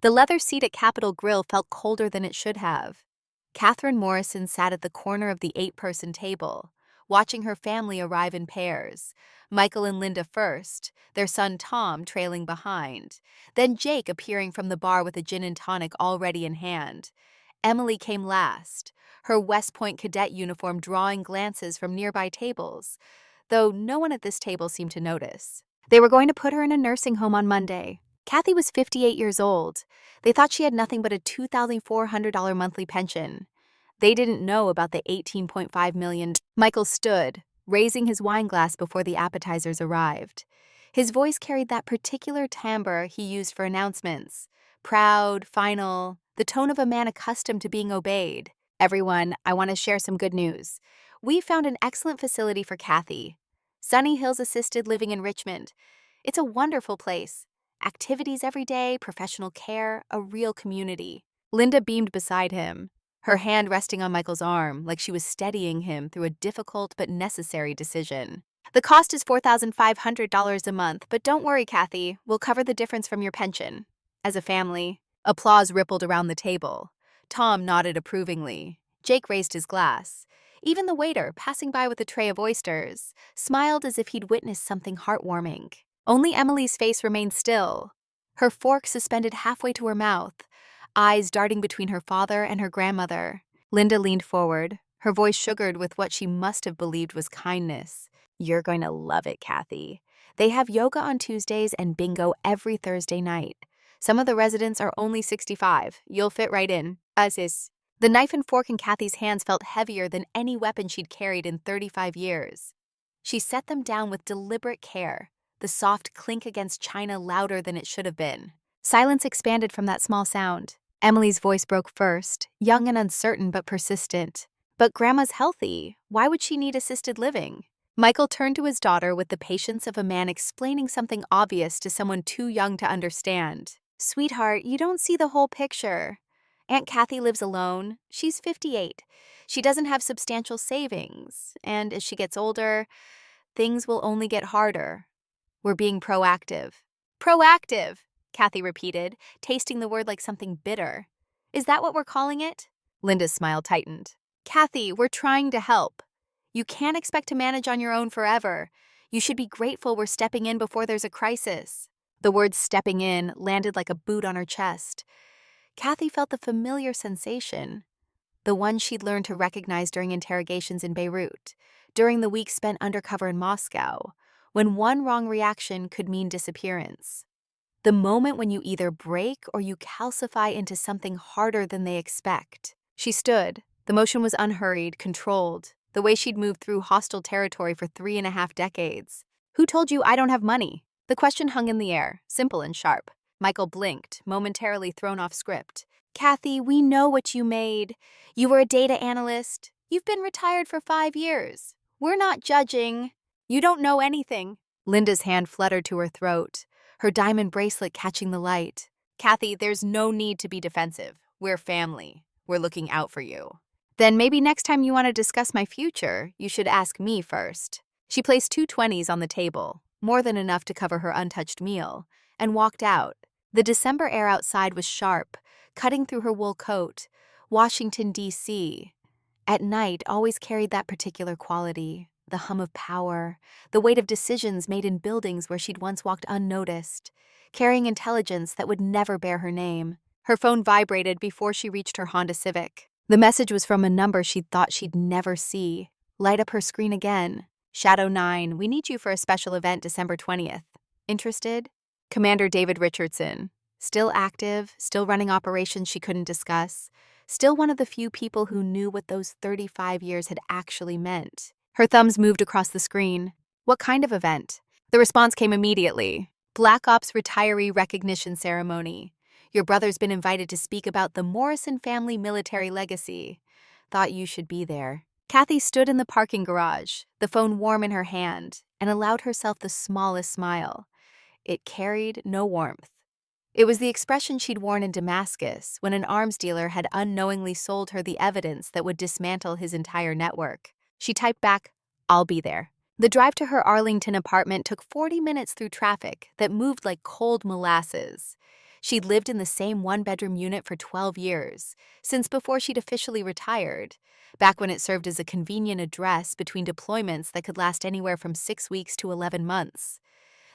The leather seat at Capitol Grill felt colder than it should have. Catherine Morrison sat at the corner of the eight-person table, watching her family arrive in pairs. Michael and Linda first, their son Tom trailing behind, then Jake appearing from the bar with a gin and tonic already in hand. Emily came last, her West Point cadet uniform drawing glances from nearby tables, though no one at this table seemed to notice. They were going to put her in a nursing home on Monday. Kathy was 58 years old. They thought she had nothing but a $2,400 monthly pension. They didn't know about the $18.5 million. Michael stood, raising his wine glass before the appetizers arrived. His voice carried that particular timbre he used for announcements. Proud, final, the tone of a man accustomed to being obeyed. Everyone, I want to share some good news. We found an excellent facility for Kathy. Sunny Hills Assisted Living in Richmond. It's a wonderful place. Activities every day, professional care, a real community. Linda beamed beside him, her hand resting on Michael's arm like she was steadying him through a difficult but necessary decision. The cost is $4,500 a month, but don't worry, Kathy. We'll cover the difference from your pension. As a family, applause rippled around the table. Tom nodded approvingly. Jake raised his glass. Even the waiter, passing by with a tray of oysters, smiled as if he'd witnessed something heartwarming. Only Emily's face remained still, her fork suspended halfway to her mouth, eyes darting between her father and her grandmother. Linda leaned forward, her voice sugared with what she must have believed was kindness. You're going to love it, Kathy. They have yoga on Tuesdays and bingo every Thursday night. Some of the residents are only 65. You'll fit right in. As is. The knife and fork in Kathy's hands felt heavier than any weapon she'd carried in 35 years. She set them down with deliberate care, the soft clink against china louder than it should have been. Silence expanded from that small sound. Emily's voice broke first, young and uncertain but persistent. But Grandma's healthy. Why would she need assisted living? Michael turned to his daughter with the patience of a man explaining something obvious to someone too young to understand. Sweetheart, you don't see the whole picture. Aunt Kathy lives alone. She's 58. She doesn't have substantial savings. And as she gets older, things will only get harder. We're being proactive. Proactive, Kathy repeated, tasting the word like something bitter. Is that what we're calling it? Linda's smile tightened. Kathy, we're trying to help. You can't expect to manage on your own forever. You should be grateful we're stepping in before there's a crisis. The word stepping in landed like a boot on her chest. Kathy felt the familiar sensation, the one she'd learned to recognize during interrogations in Beirut, during the weeks spent undercover in Moscow, when one wrong reaction could mean disappearance. The moment when you either break or you calcify into something harder than they expect. She stood. The motion was unhurried, controlled, the way she'd moved through hostile territory for 3.5 decades. Who told you I don't have money? The question hung in the air, simple and sharp. Michael blinked, momentarily thrown off script. Kathy, we know what you made. You were a data analyst. You've been retired for 5 years. We're not judging. You don't know anything. Linda's hand fluttered to her throat, her diamond bracelet catching the light. Kathy, there's no need to be defensive. We're family. We're looking out for you. Then maybe next time you want to discuss my future, you should ask me first. She placed 2 20s on the table, more than enough to cover her untouched meal, and walked out. The December air outside was sharp, cutting through her wool coat. Washington, D.C. At night always carried that particular quality, the hum of power, the weight of decisions made in buildings where she'd once walked unnoticed, carrying intelligence that would never bear her name. Her phone vibrated before she reached her Honda Civic. The message was from a number she'd thought she'd never see. Light up her screen again. Shadow 9, we need you for a special event December 20th. Interested? Commander David Richardson. Still active, still running operations she couldn't discuss. Still one of the few people who knew what those 35 years had actually meant. Her thumbs moved across the screen. What kind of event? The response came immediately. Black Ops Retiree Recognition Ceremony. Your brother's been invited to speak about the Morrison family military legacy. Thought you should be there. Kathy stood in the parking garage, the phone warm in her hand, and allowed herself the smallest smile. It carried no warmth. It was the expression she'd worn in Damascus when an arms dealer had unknowingly sold her the evidence that would dismantle his entire network. She typed back, I'll be there. The drive to her Arlington apartment took 40 minutes through traffic that moved like cold molasses. She'd lived in the same one-bedroom unit for 12 years, since before she'd officially retired, back when it served as a convenient address between deployments that could last anywhere from 6 weeks to 11 months.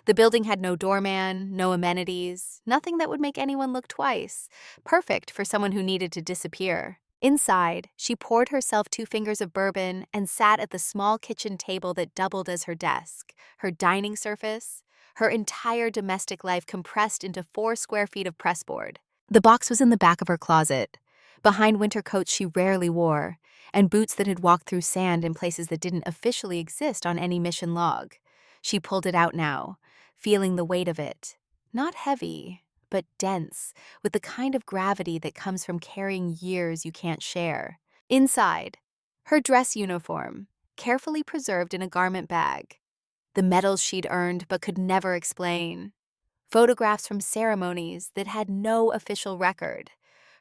The building had no doorman, no amenities, nothing that would make anyone look twice. Perfect for someone who needed to disappear. Inside, she poured herself 2 fingers of bourbon and sat at the small kitchen table that doubled as her desk, her dining surface, her entire domestic life compressed into 4 square feet of pressboard. The box was in the back of her closet, behind winter coats she rarely wore, and boots that had walked through sand in places that didn't officially exist on any mission log. She pulled it out now, feeling the weight of it. Not heavy, but dense, with the kind of gravity that comes from carrying years you can't share. Inside, her dress uniform, carefully preserved in a garment bag. The medals she'd earned but could never explain. Photographs from ceremonies that had no official record.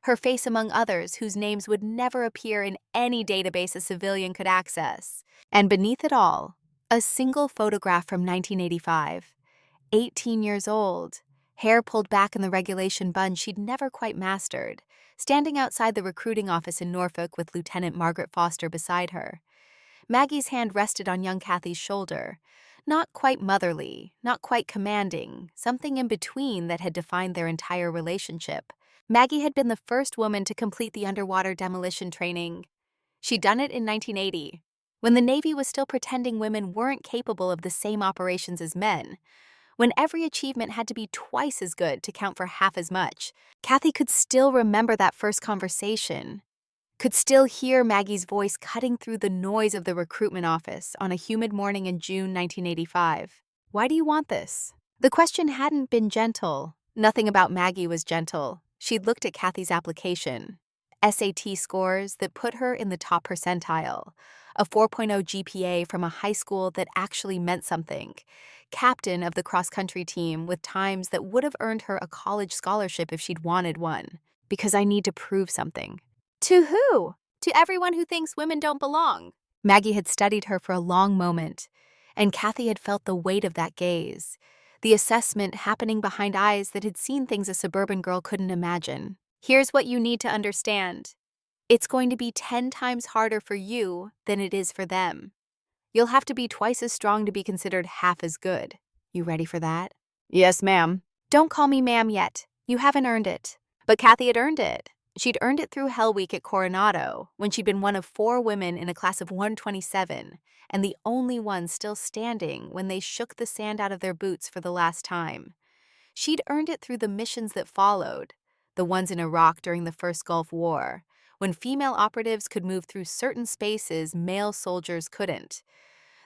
Her face among others whose names would never appear in any database a civilian could access. And beneath it all, a single photograph from 1985. 18 years old, hair pulled back in the regulation bun she'd never quite mastered, standing outside the recruiting office in Norfolk with Lieutenant Margaret Foster beside her. Maggie's hand rested on young Kathy's shoulder. Not quite motherly, not quite commanding, something in between that had defined their entire relationship. Maggie had been the first woman to complete the underwater demolition training. She'd done it in 1980, when the Navy was still pretending women weren't capable of the same operations as men, when every achievement had to be twice as good to count for half as much. Kathy could still remember that first conversation, could still hear Maggie's voice cutting through the noise of the recruitment office on a humid morning in June 1985. "Why do you want this?" The question hadn't been gentle. Nothing about Maggie was gentle. She'd looked at Kathy's application. SAT scores that put her in the top percentile. A 4.0 GPA from a high school that actually meant something. Captain of the cross-country team with times that would have earned her a college scholarship if she'd wanted one. "Because I need to prove something." To who? To everyone who thinks women don't belong. Maggie had studied her for a long moment, and Kathy had felt the weight of that gaze, the assessment happening behind eyes that had seen things a suburban girl couldn't imagine. "Here's what you need to understand. It's going to be 10 times harder for you than it is for them. You'll have to be twice as strong to be considered half as good. You ready for that?" "Yes, ma'am." "Don't call me ma'am yet. You haven't earned it." But Kathy had earned it. She'd earned it through Hell Week at Coronado, when she'd been one of 4 women in a class of 127, and the only one still standing when they shook the sand out of their boots for the last time. She'd earned it through the missions that followed, the ones in Iraq during the first Gulf War, when female operatives could move through certain spaces male soldiers couldn't.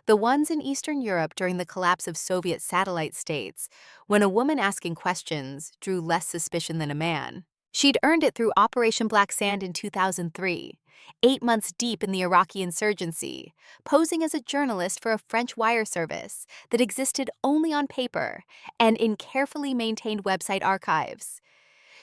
The ones in Eastern Europe during the collapse of Soviet satellite states, when a woman asking questions drew less suspicion than a man. She'd earned it through Operation Black Sand in 2003, 8 months deep in the Iraqi insurgency, posing as a journalist for a French wire service that existed only on paper and in carefully maintained website archives.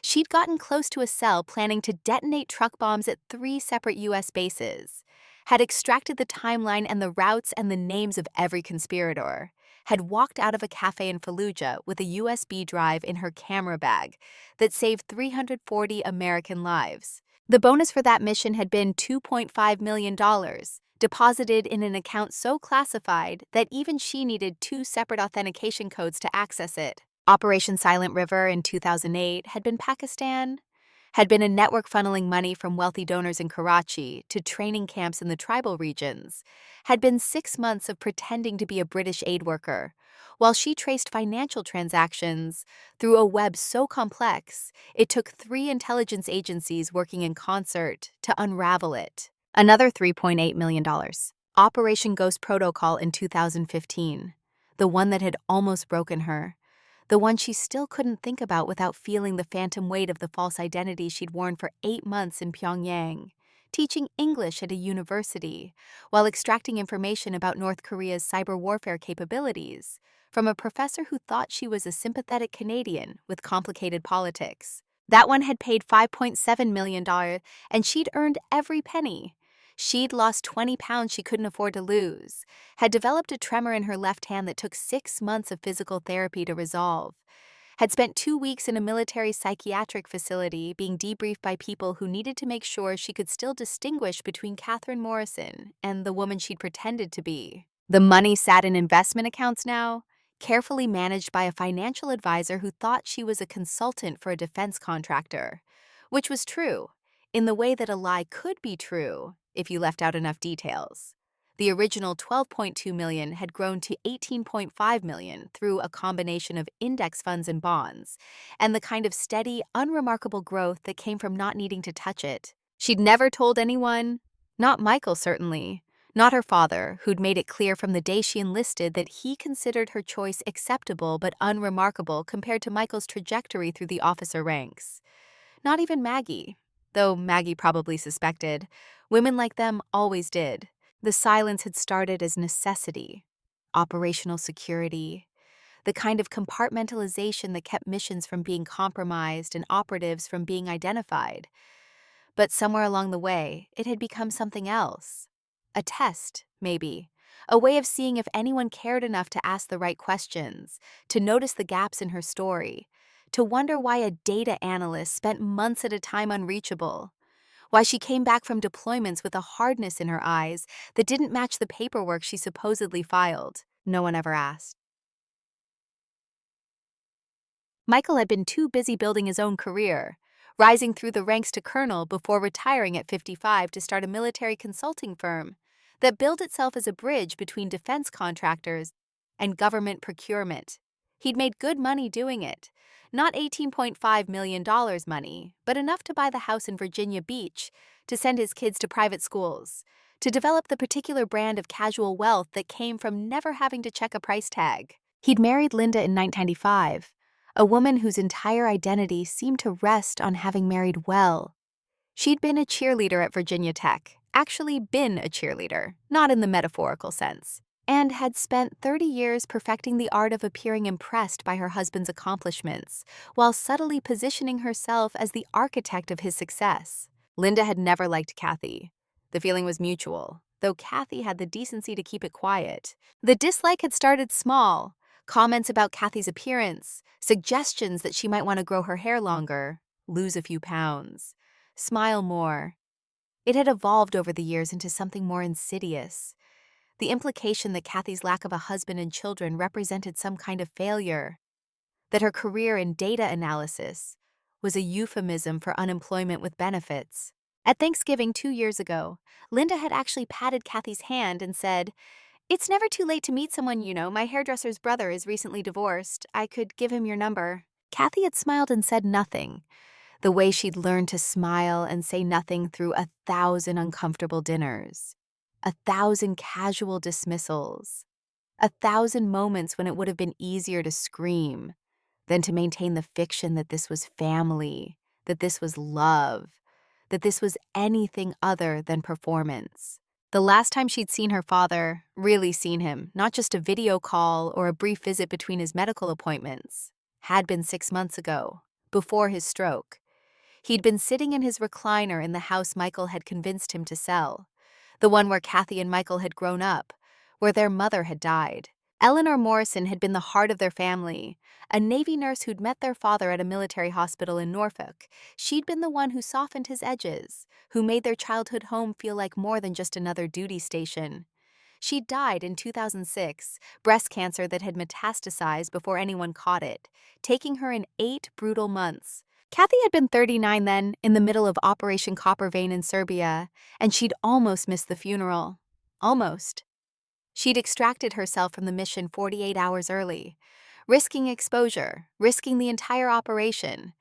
She'd gotten close to a cell planning to detonate truck bombs at 3 separate U.S. bases, had extracted the timeline and the routes and the names of every conspirator, had walked out of a cafe in Fallujah with a USB drive in her camera bag that saved 340 American lives. The bonus for that mission had been $2.5 million, deposited in an account so classified that even she needed 2 separate authentication codes to access it. Operation Silent River in 2008 had been Pakistan, had been a network funneling money from wealthy donors in Karachi to training camps in the tribal regions, had been 6 months of pretending to be a British aid worker, while she traced financial transactions through a web so complex it took 3 intelligence agencies working in concert to unravel it. Another $3.8 million. Operation Ghost Protocol in 2015, the one that had almost broken her. The one she still couldn't think about without feeling the phantom weight of the false identity she'd worn for 8 months in Pyongyang, teaching English at a university, while extracting information about North Korea's cyber warfare capabilities from a professor who thought she was a sympathetic Canadian with complicated politics. That one had paid $5.7 million, and she'd earned every penny. She'd lost 20 pounds she couldn't afford to lose, had developed a tremor in her left hand that took 6 months of physical therapy to resolve, had spent 2 weeks in a military psychiatric facility being debriefed by people who needed to make sure she could still distinguish between Catherine Morrison and the woman she'd pretended to be. The money sat in investment accounts now, carefully managed by a financial advisor who thought she was a consultant for a defense contractor, which was true, in the way that a lie could be true if you left out enough details. The original $12.2 million had grown to $18.5 million through a combination of index funds and bonds, and the kind of steady, unremarkable growth that came from not needing to touch it. She'd never told anyone, not Michael certainly, not her father, who'd made it clear from the day she enlisted that he considered her choice acceptable but unremarkable compared to Michael's trajectory through the officer ranks. Not even Maggie, though Maggie probably suspected. Women like them always did. The silence had started as necessity, operational security, the kind of compartmentalization that kept missions from being compromised and operatives from being identified. But somewhere along the way, it had become something else. A test, maybe. A way of seeing if anyone cared enough to ask the right questions, to notice the gaps in her story, to wonder why a data analyst spent months at a time unreachable, why she came back from deployments with a hardness in her eyes that didn't match the paperwork she supposedly filed. No one ever asked. Michael had been too busy building his own career, rising through the ranks to colonel before retiring at 55 to start a military consulting firm that billed itself as a bridge between defense contractors and government procurement. He'd made good money doing it, not $18.5 million money, but enough to buy the house in Virginia Beach, to send his kids to private schools, to develop the particular brand of casual wealth that came from never having to check a price tag. He'd married Linda in 1995. A woman whose entire identity seemed to rest on having married well. She'd been a cheerleader at Virginia Tech, actually been a cheerleader, not in the metaphorical sense, and had spent 30 years perfecting the art of appearing impressed by her husband's accomplishments, while subtly positioning herself as the architect of his success. Linda had never liked Kathy. The feeling was mutual, though Kathy had the decency to keep it quiet. The dislike had started small. Comments about Kathy's appearance, suggestions that she might want to grow her hair longer, lose a few pounds, smile more. It had evolved over the years into something more insidious. The implication that Kathy's lack of a husband and children represented some kind of failure, that her career in data analysis was a euphemism for unemployment with benefits. At Thanksgiving 2 years ago, Linda had actually patted Kathy's hand and said, "It's never too late to meet someone, you know. My hairdresser's brother is recently divorced. I could give him your number." Kathy had smiled and said nothing, the way she'd learned to smile and say nothing through 1,000 uncomfortable dinners, 1,000 casual dismissals, 1,000 moments when it would have been easier to scream than to maintain the fiction that this was family, that this was love, that this was anything other than performance. The last time she'd seen her father, really seen him, not just a video call or a brief visit between his medical appointments, had been 6 months ago, before his stroke. He'd been sitting in his recliner in the house Michael had convinced him to sell, the one where Kathy and Michael had grown up, where their mother had died. Eleanor Morrison had been the heart of their family, a Navy nurse who'd met their father at a military hospital in Norfolk. She'd been the one who softened his edges, who made their childhood home feel like more than just another duty station. She died in 2006, breast cancer that had metastasized before anyone caught it, taking her in 8 brutal months. Kathy had been 39 then, in the middle of Operation Copper Vein in Serbia, and she'd almost missed the funeral. Almost. She'd extracted herself from the mission 48 hours early, risking exposure, risking the entire operation,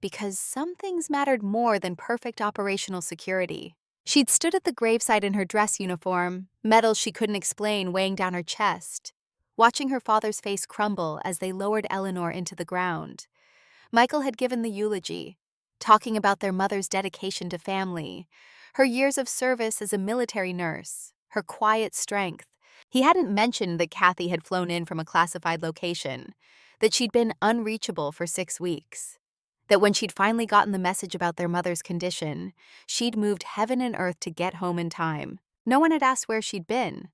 because some things mattered more than perfect operational security. She'd stood at the graveside in her dress uniform, medals she couldn't explain weighing down her chest, watching her father's face crumble as they lowered Eleanor into the ground. Michael had given the eulogy, talking about their mother's dedication to family, her years of service as a military nurse, her quiet strength. He hadn't mentioned that Kathy had flown in from a classified location, that she'd been unreachable for 6 weeks, that when she'd finally gotten the message about their mother's condition, she'd moved heaven and earth to get home in time. No one had asked where she'd been.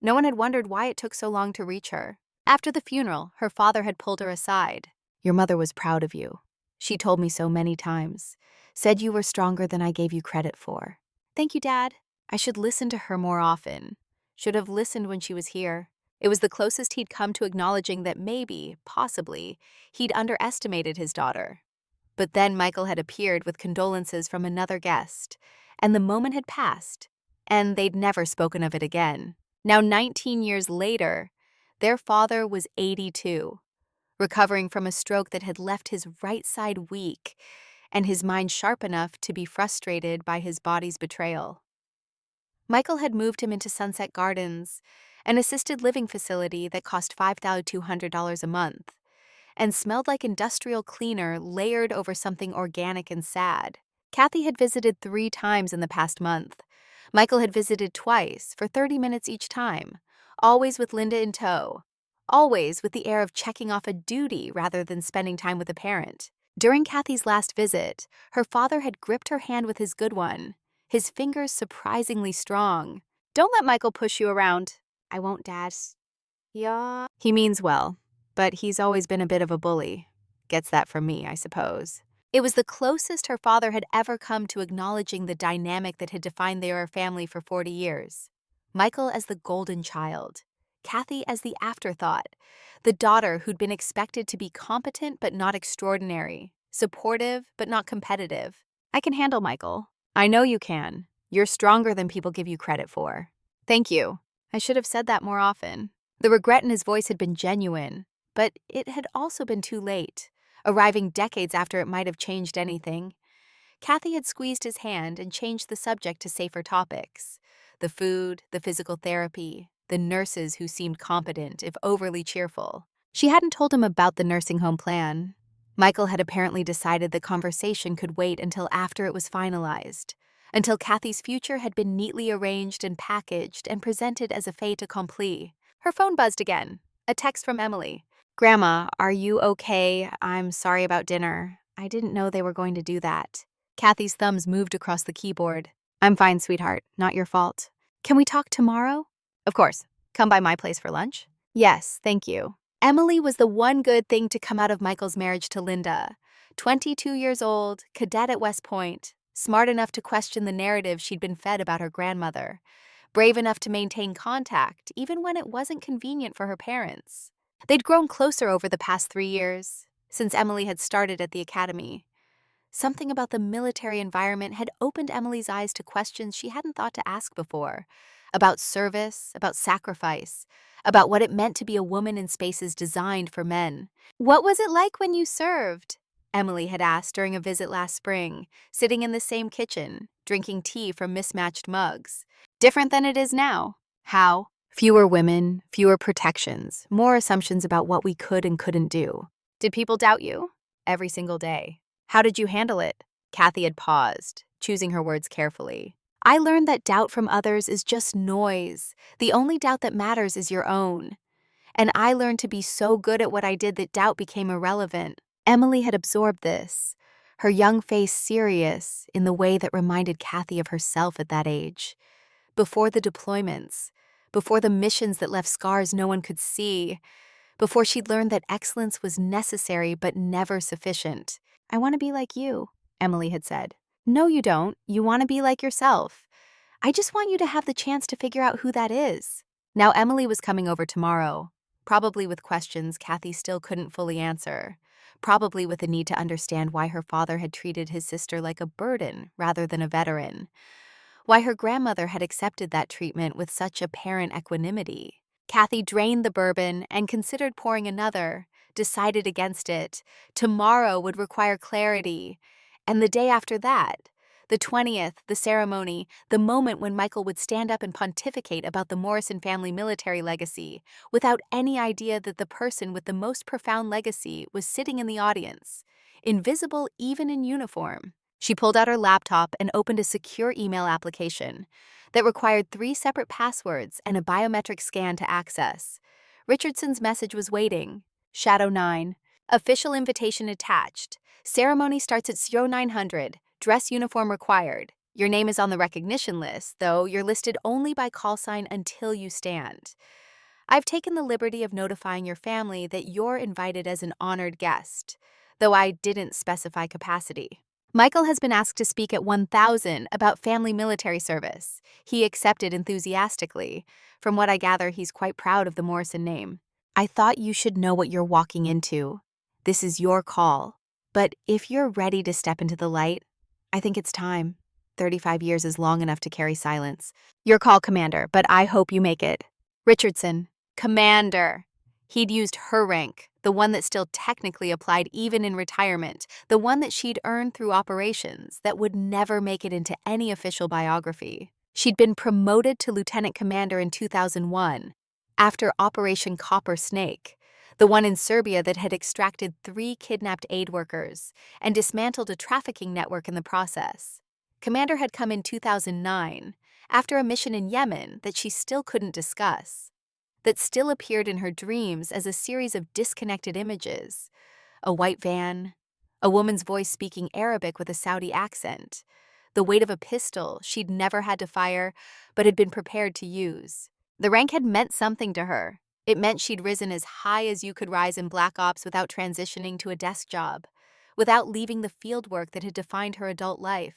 No one had wondered why it took so long to reach her. After the funeral, her father had pulled her aside. Your mother was proud of you. She told me so many times. Said you were stronger than I gave you credit for. Thank you, Dad. I should listen to her more often. Should have listened when she was here. It was the closest he'd come to acknowledging that maybe, possibly, he'd underestimated his daughter. But then Michael had appeared with condolences from another guest, and the moment had passed, and they'd never spoken of it again. Now, 19 years later, their father was 82, recovering from a stroke that had left his right side weak and his mind sharp enough to be frustrated by his body's betrayal. Michael had moved him into Sunset Gardens, an assisted living facility that cost $5,200 a month, and smelled like industrial cleaner layered over something organic and sad. Kathy had visited 3 times in the past month. Michael had visited twice for 30 minutes each time, always with Linda in tow, always with the air of checking off a duty rather than spending time with a parent. During Kathy's last visit, her father had gripped her hand with his good one, his fingers surprisingly strong. Don't let Michael push you around. I won't, Dad. Yeah. He means well, but he's always been a bit of a bully. Gets that from me, I suppose. It was the closest her father had ever come to acknowledging the dynamic that had defined their family for 40 years. Michael as the golden child, Kathy as the afterthought, the daughter who'd been expected to be competent but not extraordinary, supportive but not competitive. I can handle Michael. I know you can. You're stronger than people give you credit for. Thank you. I should have said that more often. The regret in his voice had been genuine, but it had also been too late, arriving decades after it might have changed anything. Kathy had squeezed his hand and changed the subject to safer topics. The food, the physical therapy, the nurses who seemed competent, if overly cheerful. She hadn't told him about the nursing home plan. Michael had apparently decided the conversation could wait until after it was finalized, until Kathy's future had been neatly arranged and packaged and presented as a fait accompli. Her phone buzzed again. A text from Emily. Grandma, are you okay? I'm sorry about dinner. I didn't know they were going to do that. Kathy's thumbs moved across the keyboard. I'm fine, sweetheart. Not your fault. Can we talk tomorrow? Of course. Come by my place for lunch? Yes, thank you. Emily was the one good thing to come out of Michael's marriage to Linda. 22 years old, cadet at West Point, smart enough to question the narrative she'd been fed about her grandmother, brave enough to maintain contact even when it wasn't convenient for her parents. They'd grown closer over the past 3 years, since Emily had started at the academy. Something about the military environment had opened Emily's eyes to questions she hadn't thought to ask before, about service, about sacrifice, about what it meant to be a woman in spaces designed for men. What was it like when you served? Emily had asked during a visit last spring, sitting in the same kitchen, drinking tea from mismatched mugs. Different than it is now. How? Fewer women, fewer protections, more assumptions about what we could and couldn't do. Did people doubt you? Every single day. How did you handle it? Kathy had paused, choosing her words carefully. I learned that doubt from others is just noise. The only doubt that matters is your own. And I learned to be so good at what I did that doubt became irrelevant. Emily had absorbed this, her young face serious in the way that reminded Kathy of herself at that age. Before the deployments, before the missions that left scars no one could see, before she'd learned that excellence was necessary but never sufficient. I want to be like you, Emily had said. No, you don't. You want to be like yourself. I just want you to have the chance to figure out who that is. Now Emily was coming over tomorrow, probably with questions Kathy still couldn't fully answer, probably with a need to understand why her father had treated his sister like a burden rather than a veteran, why her grandmother had accepted that treatment with such apparent equanimity. Kathy drained the bourbon and considered pouring another, decided against it. Tomorrow would require clarity. And the day after that, the 20th, the ceremony, the moment when Michael would stand up and pontificate about the Morrison family military legacy, without any idea that the person with the most profound legacy was sitting in the audience, invisible even in uniform. She pulled out her laptop and opened a secure email application that required 3 separate passwords and a biometric scan to access. Richardson's message was waiting. Shadow 9. Official invitation attached. Ceremony starts at 0900. Dress uniform required. Your name is on the recognition list, though you're listed only by call sign until you stand. I've taken the liberty of notifying your family that you're invited as an honored guest, though I didn't specify capacity. Michael has been asked to speak at 1000 about family military service. He accepted enthusiastically. From what I gather, he's quite proud of the Morrison name. I thought you should know what you're walking into. This is your call. But if you're ready to step into the light, I think it's time. 35 years is long enough to carry silence. Your call, Commander, but I hope you make it. Richardson. Commander. He'd used her rank, the one that still technically applied even in retirement, the one that she'd earned through operations that would never make it into any official biography. She'd been promoted to lieutenant commander in 2001, after Operation Copper Snake, the one in Serbia that had extracted 3 kidnapped aid workers and dismantled a trafficking network in the process. Commander had come in 2009, after a mission in Yemen that she still couldn't discuss, that still appeared in her dreams as a series of disconnected images. A white van, a woman's voice speaking Arabic with a Saudi accent, the weight of a pistol she'd never had to fire but had been prepared to use. The rank had meant something to her. It meant she'd risen as high as you could rise in Black Ops without transitioning to a desk job, without leaving the field work that had defined her adult life.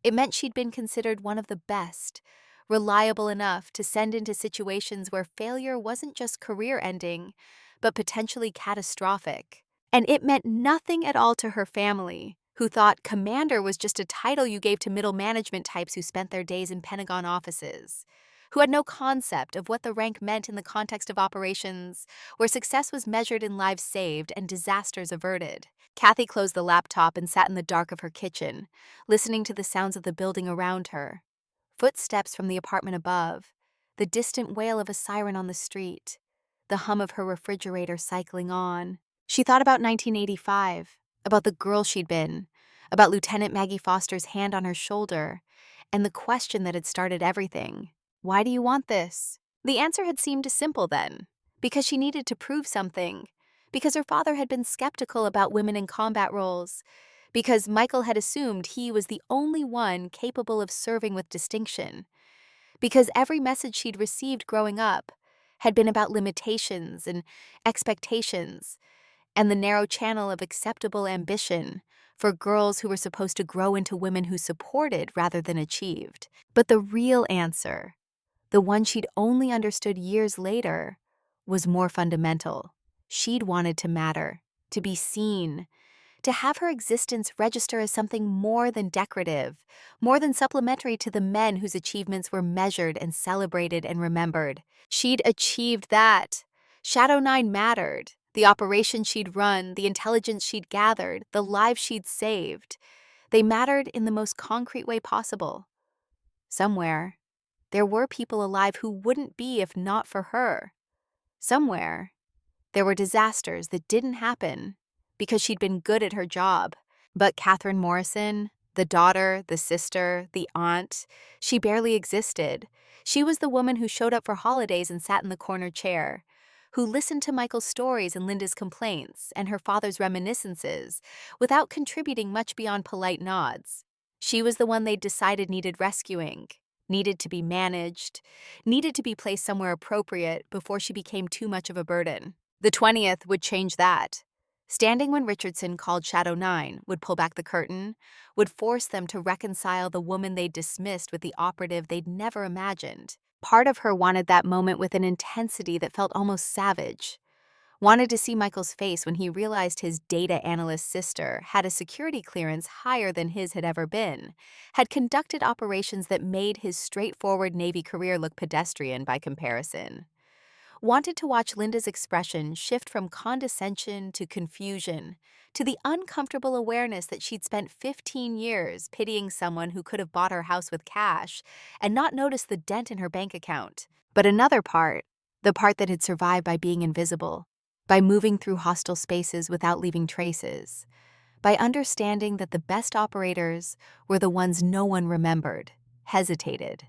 It meant she'd been considered one of the best, reliable enough to send into situations where failure wasn't just career-ending, but potentially catastrophic. And it meant nothing at all to her family, who thought commander was just a title you gave to middle management types who spent their days in Pentagon offices, who had no concept of what the rank meant in the context of operations, where success was measured in lives saved and disasters averted. Kathy closed the laptop and sat in the dark of her kitchen, listening to the sounds of the building around her. Footsteps from the apartment above, the distant wail of a siren on the street, the hum of her refrigerator cycling on. She thought about 1985, about the girl she'd been, about Lieutenant Maggie Foster's hand on her shoulder, and the question that had started everything. Why do you want this? The answer had seemed simple then, because she needed to prove something, because her father had been skeptical about women in combat roles, because Michael had assumed he was the only one capable of serving with distinction, because every message she'd received growing up had been about limitations and expectations and the narrow channel of acceptable ambition for girls who were supposed to grow into women who supported rather than achieved. But the real answer, the one she'd only understood years later, was more fundamental. She'd wanted to matter, to be seen, to have her existence register as something more than decorative, more than supplementary to the men whose achievements were measured and celebrated and remembered. She'd achieved that. Shadow 9 mattered. The operations she'd run, the intelligence she'd gathered, the lives she'd saved. They mattered in the most concrete way possible. Somewhere, there were people alive who wouldn't be if not for her. Somewhere, there were disasters that didn't happen because she'd been good at her job. But Catherine Morrison, the daughter, the sister, the aunt, she barely existed. She was the woman who showed up for holidays and sat in the corner chair, who listened to Michael's stories and Linda's complaints and her father's reminiscences without contributing much beyond polite nods. She was the one they'd decided needed rescuing, needed to be managed, needed to be placed somewhere appropriate before she became too much of a burden. The 20th would change that. Standing when Richardson called Shadow 9 would pull back the curtain, would force them to reconcile the woman they'd dismissed with the operative they'd never imagined. Part of her wanted that moment with an intensity that felt almost savage. Wanted to see Michael's face when he realized his data analyst sister had a security clearance higher than his had ever been, had conducted operations that made his straightforward Navy career look pedestrian by comparison. Wanted to watch Linda's expression shift from condescension to confusion, to the uncomfortable awareness that she'd spent 15 years pitying someone who could have bought her house with cash and not noticed the dent in her bank account. But another part, the part that had survived by being invisible, by moving through hostile spaces without leaving traces, by understanding that the best operators were the ones no one remembered, hesitated,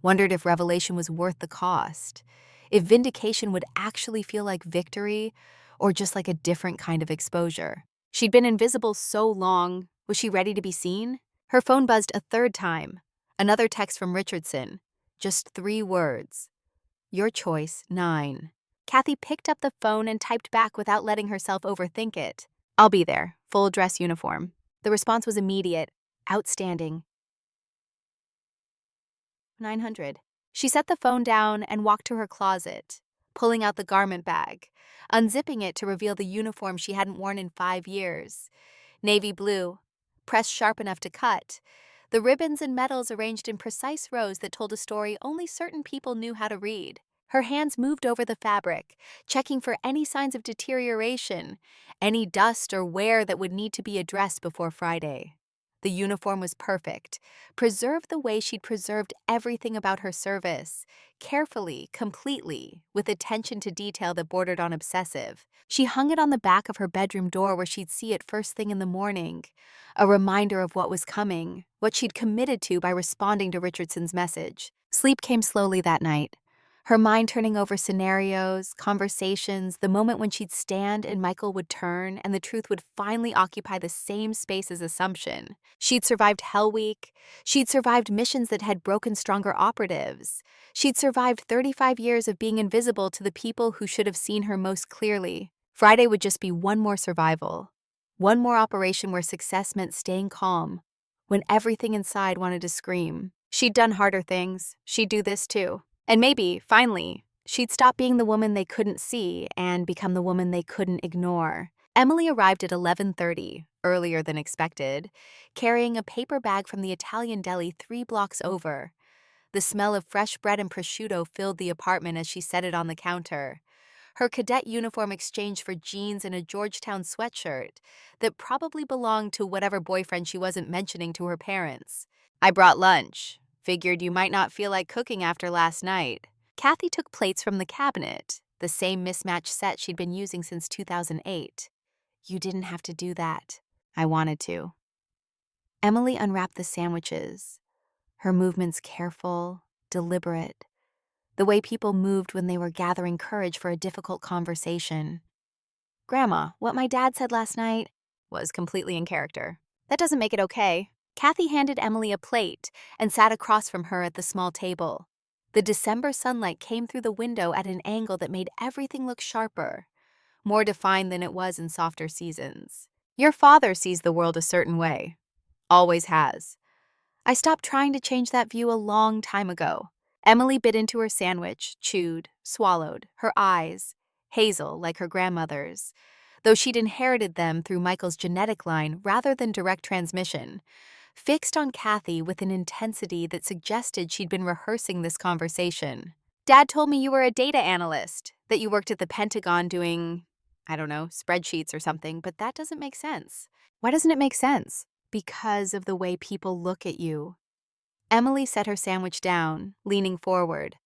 wondered if revelation was worth the cost, if vindication would actually feel like victory or just like a different kind of exposure. She'd been invisible so long, was she ready to be seen? Her phone buzzed a third time. Another text from Richardson. Just 3 words. Your choice, 9. Kathy picked up the phone and typed back without letting herself overthink it. I'll be there, full dress uniform. The response was immediate. Outstanding. 900. She set the phone down and walked to her closet, pulling out the garment bag, unzipping it to reveal the uniform she hadn't worn in 5 years. Navy blue, pressed sharp enough to cut, the ribbons and medals arranged in precise rows that told a story only certain people knew how to read. Her hands moved over the fabric, checking for any signs of deterioration, any dust or wear that would need to be addressed before Friday. The uniform was perfect, preserved the way she'd preserved everything about her service, carefully, completely, with attention to detail that bordered on obsessive. She hung it on the back of her bedroom door where she'd see it first thing in the morning, a reminder of what was coming, what she'd committed to by responding to Richardson's message. Sleep came slowly that night, her mind turning over scenarios, conversations, the moment when she'd stand and Michael would turn and the truth would finally occupy the same space as assumption. She'd survived Hell Week. She'd survived missions that had broken stronger operatives. She'd survived 35 years of being invisible to the people who should have seen her most clearly. Friday would just be one more survival. One more operation where success meant staying calm, when everything inside wanted to scream. She'd done harder things. She'd do this too. And maybe, finally, she'd stop being the woman they couldn't see and become the woman they couldn't ignore. Emily arrived at 11:30, earlier than expected, carrying a paper bag from the Italian deli 3 blocks over. The smell of fresh bread and prosciutto filled the apartment as she set it on the counter. Her cadet uniform exchanged for jeans and a Georgetown sweatshirt that probably belonged to whatever boyfriend she wasn't mentioning to her parents. I brought lunch. Figured you might not feel like cooking after last night. Kathy took plates from the cabinet, the same mismatched set she'd been using since 2008. You didn't have to do that. I wanted to. Emily unwrapped the sandwiches, her movements careful, deliberate, the way people moved when they were gathering courage for a difficult conversation. Grandma, what my dad said last night was completely in character. That doesn't make it okay. Kathy handed Emily a plate and sat across from her at the small table. The December sunlight came through the window at an angle that made everything look sharper, more defined than it was in softer seasons. Your father sees the world a certain way. Always has. I stopped trying to change that view a long time ago. Emily bit into her sandwich, chewed, swallowed, her eyes, hazel like her grandmother's, though she'd inherited them through Michael's genetic line rather than direct transmission, fixed on Kathy with an intensity that suggested she'd been rehearsing this conversation. Dad told me you were a data analyst, that you worked at the Pentagon doing, I don't know, spreadsheets or something, but that doesn't make sense. Why doesn't it make sense? Because of the way people look at you. Emily set her sandwich down, leaning forward.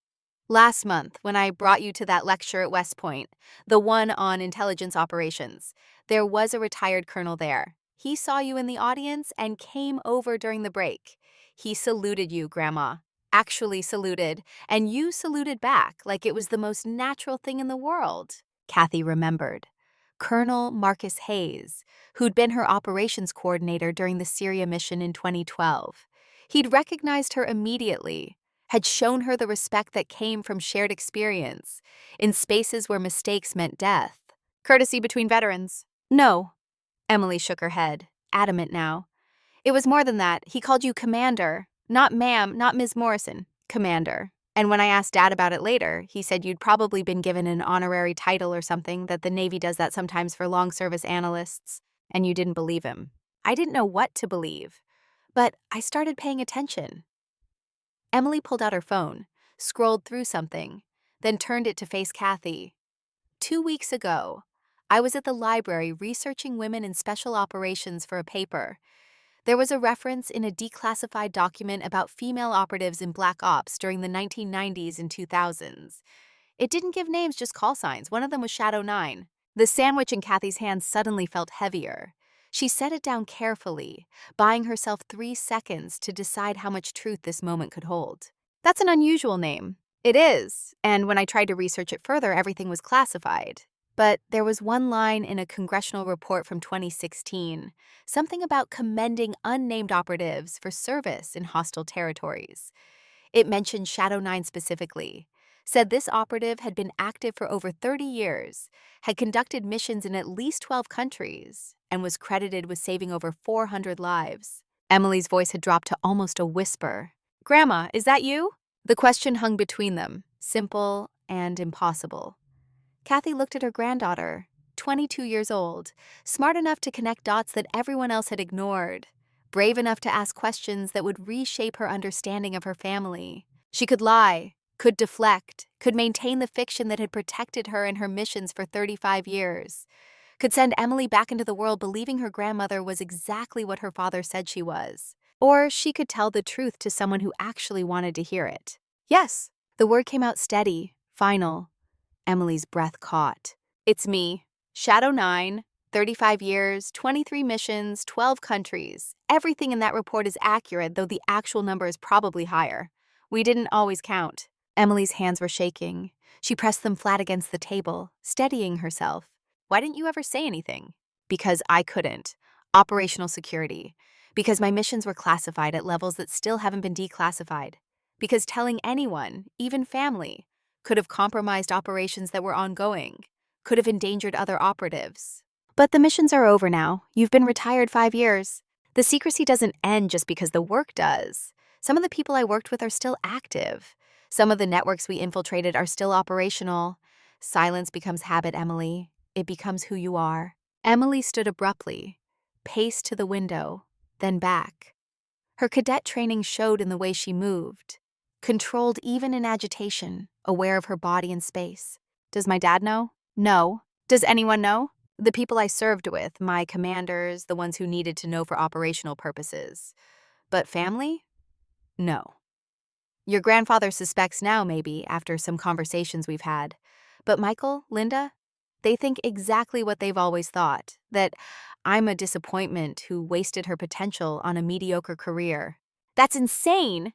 Last month, when I brought you to that lecture at West Point, the one on intelligence operations, there was a retired colonel there. He saw you in the audience and came over during the break. He saluted you, Grandma. Actually saluted, and you saluted back like it was the most natural thing in the world. Kathy remembered. Colonel Marcus Hayes, who'd been her operations coordinator during the Syria mission in 2012. He'd recognized her immediately, had shown her the respect that came from shared experience, in spaces where mistakes meant death. Courtesy between veterans. No. Emily shook her head, adamant now. It was more than that. He called you Commander. Not ma'am, not Ms. Morrison. Commander. And when I asked Dad about it later, he said you'd probably been given an honorary title or something, that the Navy does that sometimes for long service analysts, and you didn't believe him. I didn't know what to believe, but I started paying attention. Emily pulled out her phone, scrolled through something, then turned it to face Kathy. 2 weeks ago, I was at the library researching women in special operations for a paper. There was a reference in a declassified document about female operatives in Black Ops during the 1990s and 2000s. It didn't give names, just call signs. One of them was Shadow 9. The sandwich in Kathy's hand suddenly felt heavier. She set it down carefully, buying herself 3 seconds to decide how much truth this moment could hold. That's an unusual name. It is, and when I tried to research it further, everything was classified. But there was one line in a congressional report from 2016, something about commending unnamed operatives for service in hostile territories. It mentioned Shadow 9 specifically, said this operative had been active for over 30 years, had conducted missions in at least 12 countries, and was credited with saving over 400 lives. Emily's voice had dropped to almost a whisper. "Grandma, is that you?" The question hung between them, simple and impossible. Kathy looked at her granddaughter, 22 years old, smart enough to connect dots that everyone else had ignored, brave enough to ask questions that would reshape her understanding of her family. She could lie, could deflect, could maintain the fiction that had protected her and her missions for 35 years, could send Emily back into the world believing her grandmother was exactly what her father said she was. Or she could tell the truth to someone who actually wanted to hear it. Yes, the word came out steady, final. Emily's breath caught. "It's me. Shadow 9, 35 years, 23 missions, 12 countries. Everything in that report is accurate, though the actual number is probably higher. We didn't always count." Emily's hands were shaking. She pressed them flat against the table, steadying herself. "Why didn't you ever say anything?" "Because I couldn't. Operational security. Because my missions were classified at levels that still haven't been declassified. Because telling anyone, even family, could have compromised operations that were ongoing, could have endangered other operatives. But the missions are over now. You've been retired 5 years. The secrecy doesn't end just because the work does. Some of the people I worked with are still active. Some of the networks we infiltrated are still operational. Silence becomes habit, Emily. It becomes who you are." Emily stood abruptly, paced to the window, then back. Her cadet training showed in the way she moved, controlled even in agitation, aware of her body and space. "Does my dad know?" "No." "Does anyone know?" "The people I served with, my commanders, the ones who needed to know for operational purposes. But family? No." "Your grandfather suspects now, maybe, after some conversations we've had. But Michael, Linda, they think exactly what they've always thought, that I'm a disappointment who wasted her potential on a mediocre career." "That's insane!"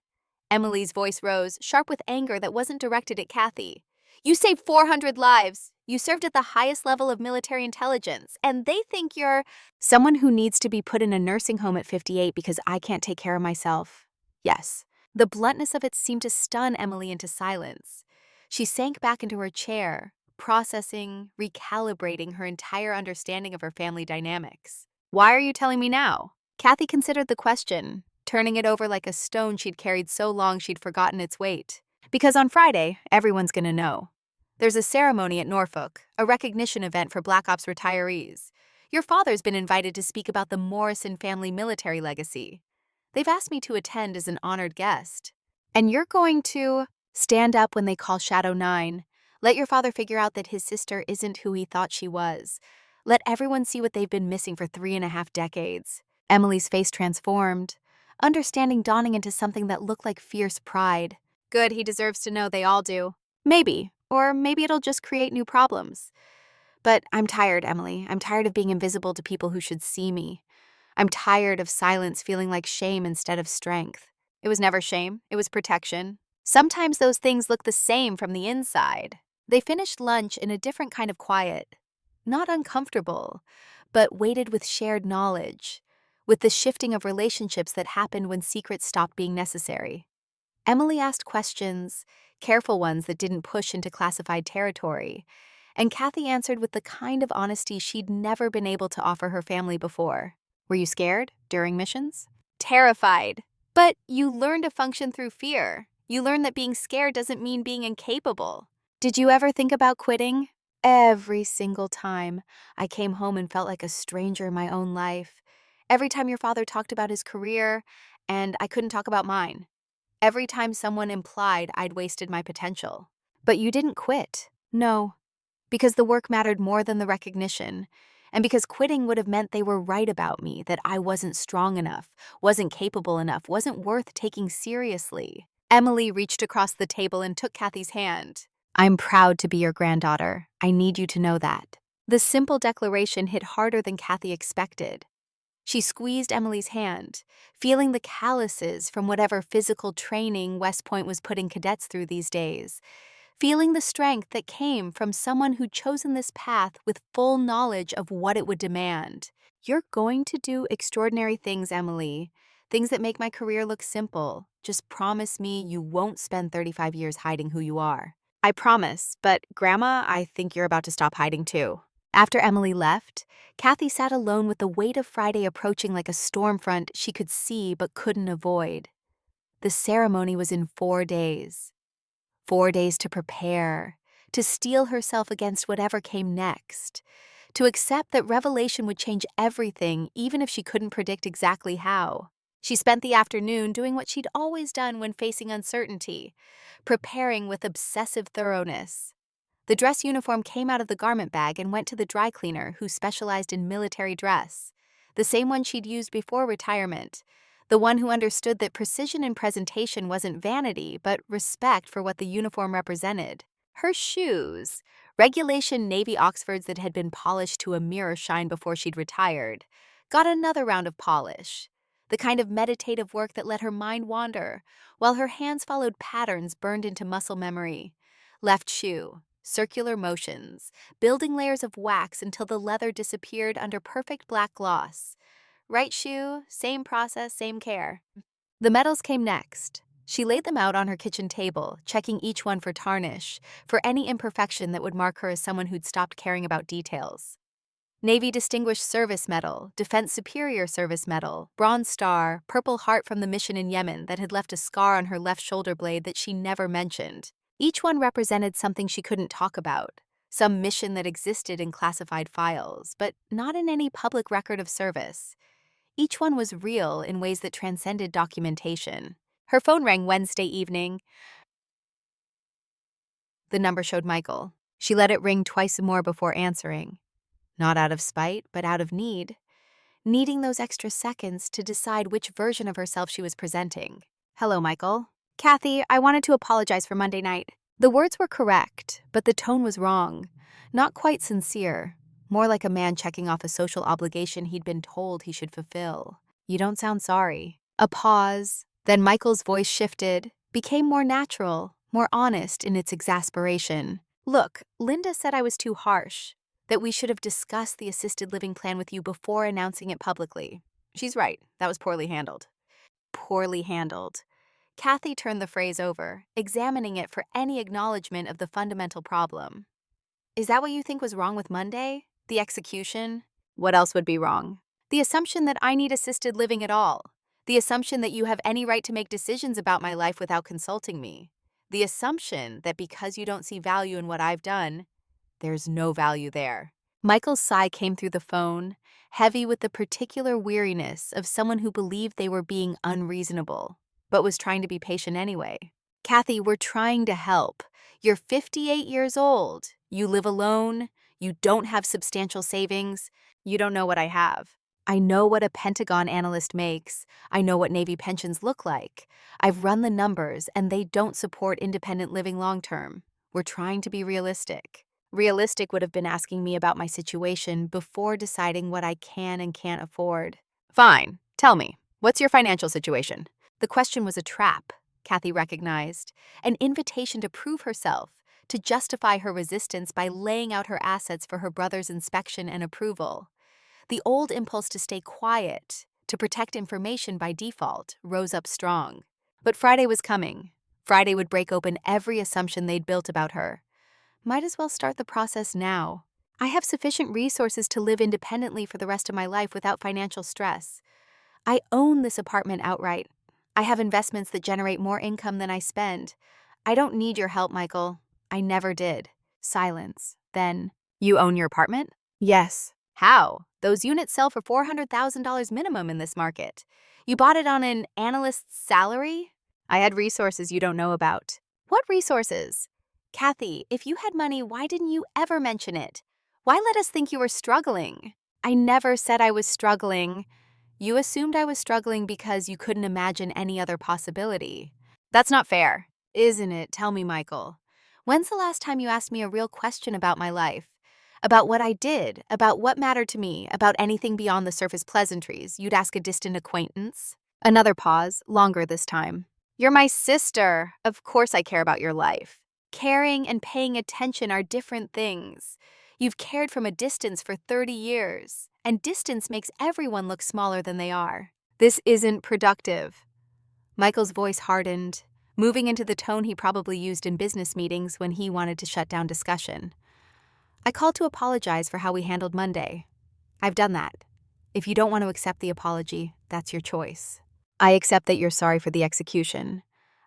Emily's voice rose, sharp with anger that wasn't directed at Kathy. "You saved 400 lives. You served at the highest level of military intelligence, and they think you're someone who needs to be put in a nursing home at 58 because I can't take care of myself." Yes. The bluntness of it seemed to stun Emily into silence. She sank back into her chair, processing, recalibrating her entire understanding of her family dynamics. "Why are you telling me now?" Kathy considered the question, turning it over like a stone she'd carried so long she'd forgotten its weight. "Because on Friday, everyone's gonna know. There's a ceremony at Norfolk, a recognition event for Black Ops retirees. Your father's been invited to speak about the Morrison family military legacy. They've asked me to attend as an honored guest. And you're going to stand up when they call Shadow 9. Let your father figure out that his sister isn't who he thought she was. Let everyone see what they've been missing for 3.5 decades." Emily's face transformed, understanding dawning into something that looked like fierce pride. "Good, he deserves to know, they all do. Maybe, or maybe it'll just create new problems. But I'm tired, Emily. I'm tired of being invisible to people who should see me. I'm tired of silence feeling like shame instead of strength." "It was never shame, it was protection. Sometimes those things look the same from the inside." They finished lunch in a different kind of quiet. Not uncomfortable, but weighted with shared knowledge, with the shifting of relationships that happened when secrets stopped being necessary. Emily asked questions, careful ones that didn't push into classified territory, and Kathy answered with the kind of honesty she'd never been able to offer her family before. "Were you scared during missions?" "Terrified. But you learn to function through fear. You learn that being scared doesn't mean being incapable." "Did you ever think about quitting?" "Every single time. I came home and felt like a stranger in my own life. Every time your father talked about his career, and I couldn't talk about mine. Every time someone implied I'd wasted my potential." "But you didn't quit." "No. Because the work mattered more than the recognition. And because quitting would have meant they were right about me, that I wasn't strong enough, wasn't capable enough, wasn't worth taking seriously." Emily reached across the table and took Kathy's hand. "I'm proud to be your granddaughter. I need you to know that." The simple declaration hit harder than Kathy expected. She squeezed Emily's hand, feeling the calluses from whatever physical training West Point was putting cadets through these days, feeling the strength that came from someone who'd chosen this path with full knowledge of what it would demand. "You're going to do extraordinary things, Emily. Things that make my career look simple. Just promise me you won't spend 35 years hiding who you are." I promise, but Grandma, I think you're about to stop hiding too. After Emily left, Kathy sat alone with the weight of Friday approaching like a storm front she could see but couldn't avoid. The ceremony was in 4 days. 4 days to prepare, to steel herself against whatever came next, to accept that revelation would change everything even if she couldn't predict exactly how. She spent the afternoon doing what she'd always done when facing uncertainty, preparing with obsessive thoroughness. The dress uniform came out of the garment bag and went to the dry cleaner who specialized in military dress, the same one she'd used before retirement, the one who understood that precision in presentation wasn't vanity but respect for what the uniform represented. Her shoes, regulation navy Oxfords that had been polished to a mirror shine before she'd retired, got another round of polish, the kind of meditative work that let her mind wander, while her hands followed patterns burned into muscle memory. Left shoe, circular motions, building layers of wax until the leather disappeared under perfect black gloss. Right shoe, same process, same care. The medals came next. She laid them out on her kitchen table, checking each one for tarnish, for any imperfection that would mark her as someone who'd stopped caring about details. Navy Distinguished Service Medal, Defense Superior Service Medal, Bronze Star, Purple Heart from the mission in Yemen that had left a scar on her left shoulder blade that she never mentioned. Each one represented something she couldn't talk about, some mission that existed in classified files, but not in any public record of service. Each one was real in ways that transcended documentation. Her phone rang Wednesday evening. The number showed Michael. She let it ring twice more before answering. Not out of spite, but out of need. Needing those extra seconds to decide which version of herself she was presenting. Hello, Michael. Kathy, I wanted to apologize for Monday night. The words were correct, but the tone was wrong. Not quite sincere. More like a man checking off a social obligation he'd been told he should fulfill. You don't sound sorry. A pause. Then Michael's voice shifted, became more natural, more honest in its exasperation. Look, Linda said I was too harsh, that we should have discussed the assisted living plan with you before announcing it publicly. She's right. That was poorly handled. Poorly handled. Kathy turned the phrase over, examining it for any acknowledgement of the fundamental problem. Is that what you think was wrong with Monday? The execution? What else would be wrong? The assumption that I need assisted living at all. The assumption that you have any right to make decisions about my life without consulting me. The assumption that because you don't see value in what I've done, there's no value there. Michael's sigh came through the phone, heavy with the particular weariness of someone who believed they were being unreasonable, but was trying to be patient anyway. Kathy, we're trying to help. You're 58 years old. You live alone. You don't have substantial savings. You don't know what I have. I know what a Pentagon analyst makes. I know what Navy pensions look like. I've run the numbers, and they don't support independent living long-term. We're trying to be realistic. Realistic would have been asking me about my situation before deciding what I can and can't afford. Fine. Tell me, what's your financial situation? The question was a trap, Kathy recognized, an invitation to prove herself, to justify her resistance by laying out her assets for her brother's inspection and approval. The old impulse to stay quiet, to protect information by default, rose up strong. But Friday was coming. Friday would break open every assumption they'd built about her. Might as well start the process now. I have sufficient resources to live independently for the rest of my life without financial stress. I own this apartment outright. I have investments that generate more income than I spend. I don't need your help, Michael. I never did. Silence. Then, you own your apartment? Yes. How? Those units sell for $400,000 minimum in this market. You bought it on an analyst's salary? I had resources you don't know about. What resources? Kathy, if you had money, why didn't you ever mention it? Why let us think you were struggling? I never said I was struggling. You assumed I was struggling because you couldn't imagine any other possibility. That's not fair. Isn't it? Tell me, Michael. When's the last time you asked me a real question about my life? About what I did, about what mattered to me, about anything beyond the surface pleasantries you'd ask a distant acquaintance? Another pause, longer this time. You're my sister. Of course I care about your life. Caring and paying attention are different things. You've cared from a distance for 30 years, and distance makes everyone look smaller than they are. This isn't productive. Michael's voice hardened. moving into the tone he probably used in business meetings when he wanted to shut down discussion. I called to apologize for how we handled Monday. I've done that. If you don't want to accept the apology, that's your choice. I accept that you're sorry for the execution.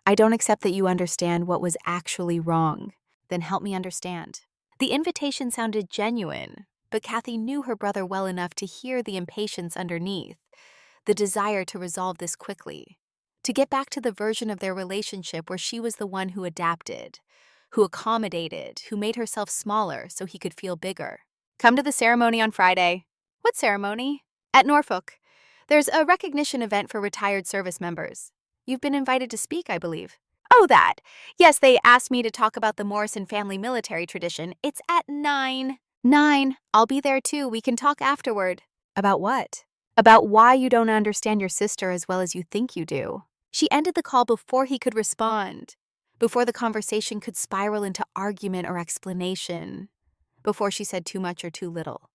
I don't accept that you understand what was actually wrong. Then help me understand. The invitation sounded genuine, but Kathy knew her brother well enough to hear the impatience underneath, the desire to resolve this quickly, to get back to the version of their relationship where she was the one who adapted, who accommodated, who made herself smaller so he could feel bigger. Come to the ceremony on Friday. What ceremony? At Norfolk. There's a recognition event for retired service members. You've been invited to speak, I believe. Oh, that. Yes, they asked me to talk about the Morrison family military tradition. It's at 9. 9. I'll be there too. We can talk afterward. About what? About why you don't understand your sister as well as you think you do. She ended the call before he could respond, before the conversation could spiral into argument or explanation, before she said too much or too little.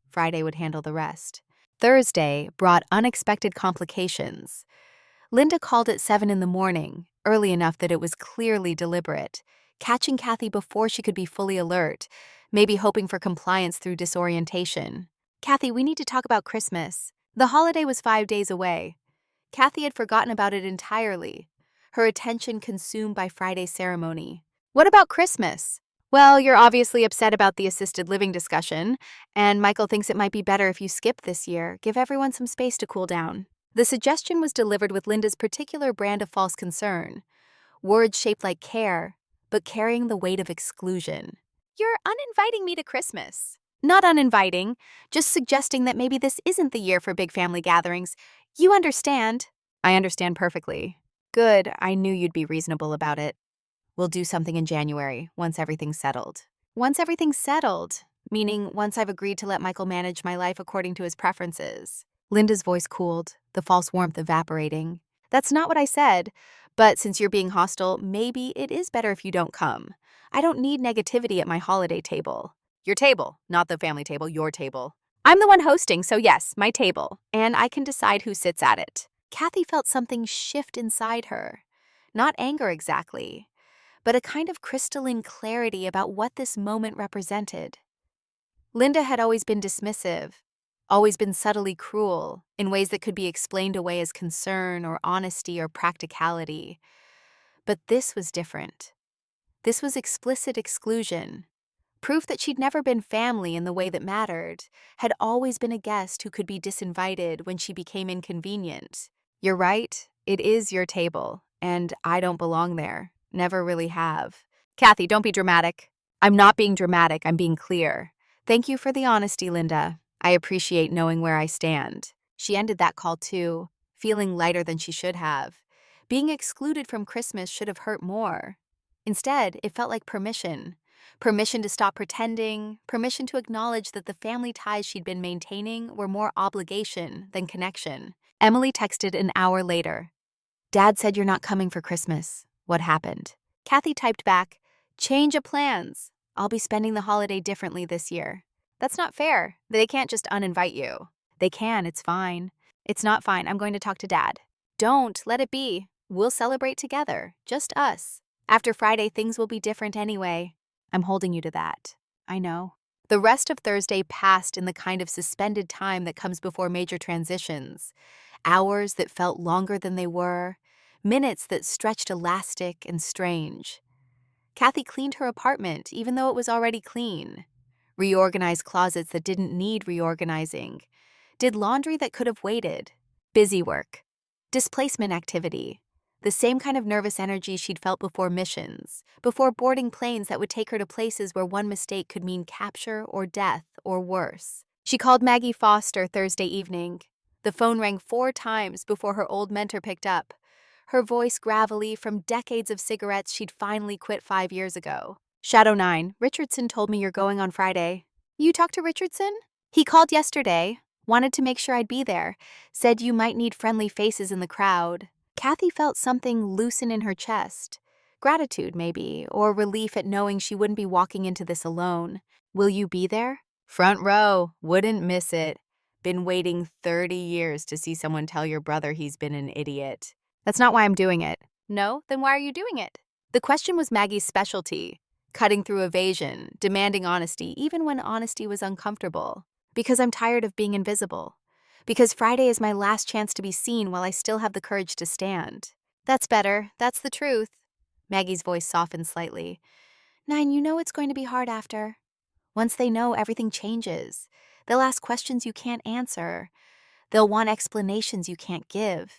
Friday would handle the rest. Thursday brought unexpected complications. Linda called at 7 in the morning, early enough that it was clearly deliberate, catching Kathy before she could be fully alert, maybe hoping for compliance through disorientation. Kathy, we need to talk about Christmas. The holiday was 5 days away. Kathy had forgotten about it entirely, her attention consumed by Friday's ceremony. What about Christmas? Well, you're obviously upset about the assisted living discussion, and Michael thinks it might be better if you skip this year, give everyone some space to cool down. The suggestion was delivered with Linda's particular brand of false concern, words shaped like care, but carrying the weight of exclusion. You're uninviting me to Christmas. Not uninviting, just suggesting that maybe this isn't the year for big family gatherings. You understand. I understand perfectly. Good, I knew you'd be reasonable about it. We'll do something in January, once everything's settled. Once everything's settled, meaning once I've agreed to let Michael manage my life according to his preferences. Linda's voice cooled, the false warmth evaporating. That's not what I said, but since you're being hostile, maybe it is better if you don't come. I don't need negativity at my holiday table. Your table, not the family table, your table. I'm the one hosting, so yes, my table, and I can decide who sits at it. Kathy felt something shift inside her. Not anger exactly, but a kind of crystalline clarity about what this moment represented. Linda had always been dismissive, always been subtly cruel, in ways that could be explained away as concern or honesty or practicality. But this was different. This was explicit exclusion, proof that she'd never been family in the way that mattered, had always been a guest who could be disinvited when she became inconvenient. You're right, it is your table, and I don't belong there. Never really have. Kathy, don't be dramatic. I'm not being dramatic, I'm being clear. Thank you for the honesty, Linda. I appreciate knowing where I stand. She ended that call too, feeling lighter than she should have. Being excluded from Christmas should have hurt more. Instead, it felt like permission. Permission to stop pretending, permission to acknowledge that the family ties she'd been maintaining were more obligation than connection. Emily texted an hour later. Dad said you're not coming for Christmas. What happened? Kathy typed back, change of plans. I'll be spending the holiday differently this year. That's not fair. They can't just uninvite you. They can, it's fine. It's not fine, I'm going to talk to Dad. Don't, let it be. We'll celebrate together, just us. After Friday, things will be different anyway. I'm holding you to that. I know. The rest of Thursday passed in the kind of suspended time that comes before major transitions. Hours that felt longer than they were, minutes that stretched elastic and strange. Kathy cleaned her apartment, even though it was already clean. Reorganized closets that didn't need reorganizing. Did laundry that could have waited. Busy work. Displacement activity. The same kind of nervous energy she'd felt before missions, before boarding planes that would take her to places where one mistake could mean capture or death or worse. She called Maggie Foster Thursday evening. The phone rang 4 times before her old mentor picked up. Her voice gravelly from decades of cigarettes she'd finally quit 5 years ago. Shadow 9, Richardson told me you're going on Friday. You talked to Richardson? He called yesterday, wanted to make sure I'd be there, said you might need friendly faces in the crowd. Kathy felt something loosen in her chest. Gratitude, maybe, or relief at knowing she wouldn't be walking into this alone. Will you be there? Front row, wouldn't miss it. Been waiting 30 years to see someone tell your brother he's been an idiot. That's not why I'm doing it. No? Then why are you doing it? The question was Maggie's specialty, cutting through evasion, demanding honesty, even when honesty was uncomfortable. Because I'm tired of being invisible. Because Friday is my last chance to be seen while I still have the courage to stand. That's better. That's the truth. Maggie's voice softened slightly. Nine, you know it's going to be hard after. Once they know, everything changes. They'll ask questions you can't answer. They'll want explanations you can't give.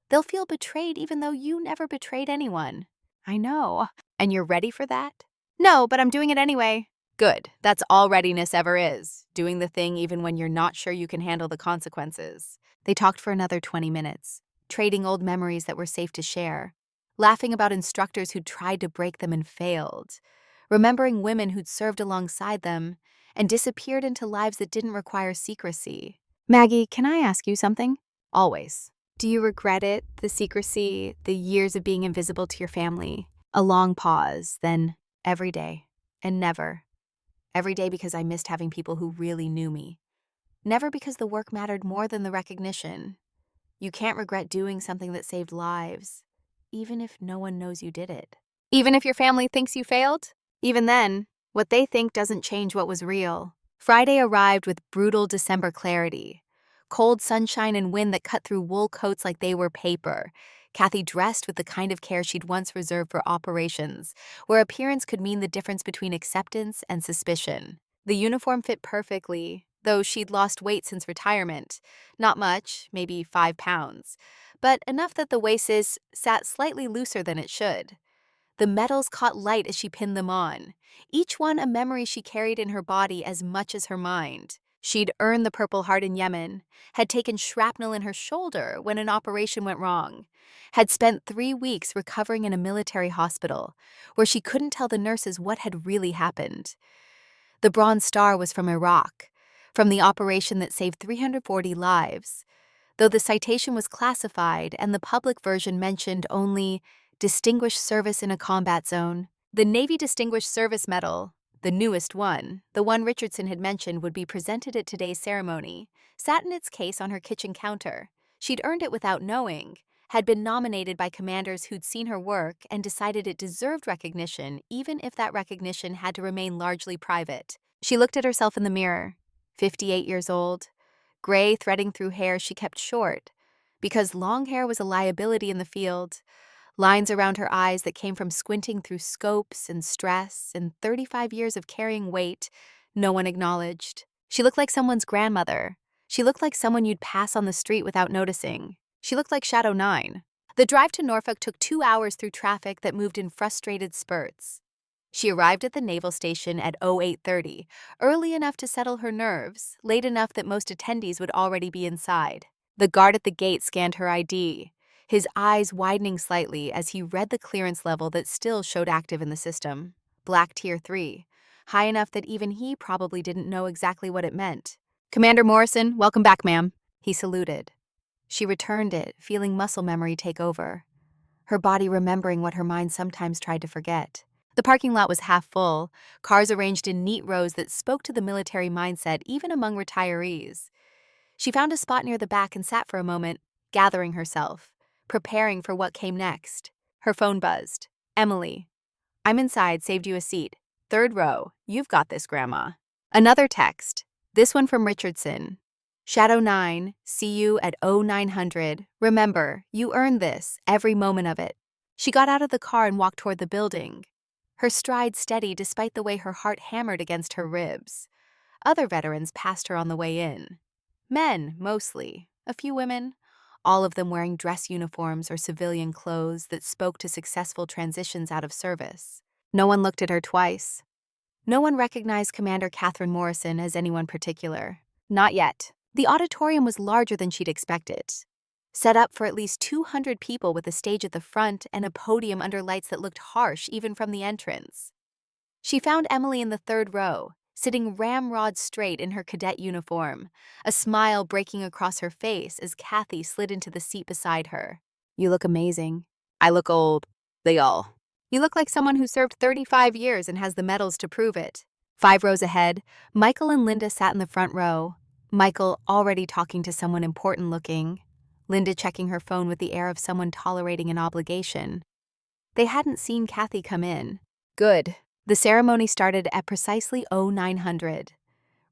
They'll feel betrayed even though you never betrayed anyone. I know. And you're ready for that? No, but I'm doing it anyway. Good. That's all readiness ever is. Doing the thing even when you're not sure you can handle the consequences. They talked for another 20 minutes, trading old memories that were safe to share, laughing about instructors who'd tried to break them and failed, remembering women who'd served alongside them and disappeared into lives that didn't require secrecy. Maggie, can I ask you something? Always. Do you regret it, the secrecy, the years of being invisible to your family? A long pause, then every day, and never. Every day because I missed having people who really knew me. Never because the work mattered more than the recognition. You can't regret doing something that saved lives, even if no one knows you did it. Even if your family thinks you failed? Even then, what they think doesn't change what was real. Friday arrived with brutal December clarity. Cold sunshine and wind that cut through wool coats like they were paper. Kathy dressed with the kind of care she'd once reserved for operations, where appearance could mean the difference between acceptance and suspicion. The uniform fit perfectly, though she'd lost weight since retirement. Not much, maybe 5 pounds, but enough that the waist sat slightly looser than it should. The medals caught light as she pinned them on, each one a memory she carried in her body as much as her mind. She'd earned the Purple Heart in Yemen, had taken shrapnel in her shoulder when an operation went wrong, had spent 3 weeks recovering in a military hospital, where she couldn't tell the nurses what had really happened. The Bronze Star was from Iraq, from the operation that saved 340 lives, though the citation was classified and the public version mentioned only Distinguished Service in a Combat Zone. The Navy Distinguished Service Medal, the newest one, the one Richardson had mentioned would be presented at today's ceremony, sat in its case on her kitchen counter. She'd earned it without knowing, had been nominated by commanders who'd seen her work and decided it deserved recognition, even if that recognition had to remain largely private. She looked at herself in the mirror, 58 years old, gray threading through hair she kept short, because long hair was a liability in the field. Lines around her eyes that came from squinting through scopes and stress and 35 years of carrying weight no one acknowledged. She looked like someone's grandmother. She looked like someone you'd pass on the street without noticing. She looked like Shadow 9. The drive to Norfolk took 2 hours through traffic that moved in frustrated spurts. She arrived at the naval station at 0830, early enough to settle her nerves, late enough that most attendees would already be inside. The guard at the gate scanned her ID, his eyes widening slightly as he read the clearance level that still showed active in the system. Black Tier 3, high enough that even he probably didn't know exactly what it meant. Commander Morrison, welcome back, ma'am. He saluted. She returned it, feeling muscle memory take over, her body remembering what her mind sometimes tried to forget. The parking lot was half full, cars arranged in neat rows that spoke to the military mindset even among retirees. She found a spot near the back and sat for a moment, gathering herself, preparing for what came next. Her phone buzzed. Emily. I'm inside, saved you a seat. 3rd row. You've got this, Grandma. Another text. This one from Richardson. Shadow 9, see you at 0900. Remember, you earned this, every moment of it. She got out of the car and walked toward the building, her stride steady despite the way her heart hammered against her ribs. Other veterans passed her on the way in. Men, mostly. A few women, all of them wearing dress uniforms or civilian clothes that spoke to successful transitions out of service. No one looked at her twice. No one recognized Commander Catherine Morrison as anyone particular. Not yet. The auditorium was larger than she'd expected, set up for at least 200 people with a stage at the front and a podium under lights that looked harsh even from the entrance. She found Emily in the 3rd row, sitting ramrod straight in her cadet uniform, a smile breaking across her face as Kathy slid into the seat beside her. You look amazing. I look old. They all. You look like someone who served 35 years and has the medals to prove it. 5 rows ahead, Michael and Linda sat in the front row, Michael already talking to someone important looking. Linda checking her phone with the air of someone tolerating an obligation. They hadn't seen Kathy come in. Good. The ceremony started at precisely 0900.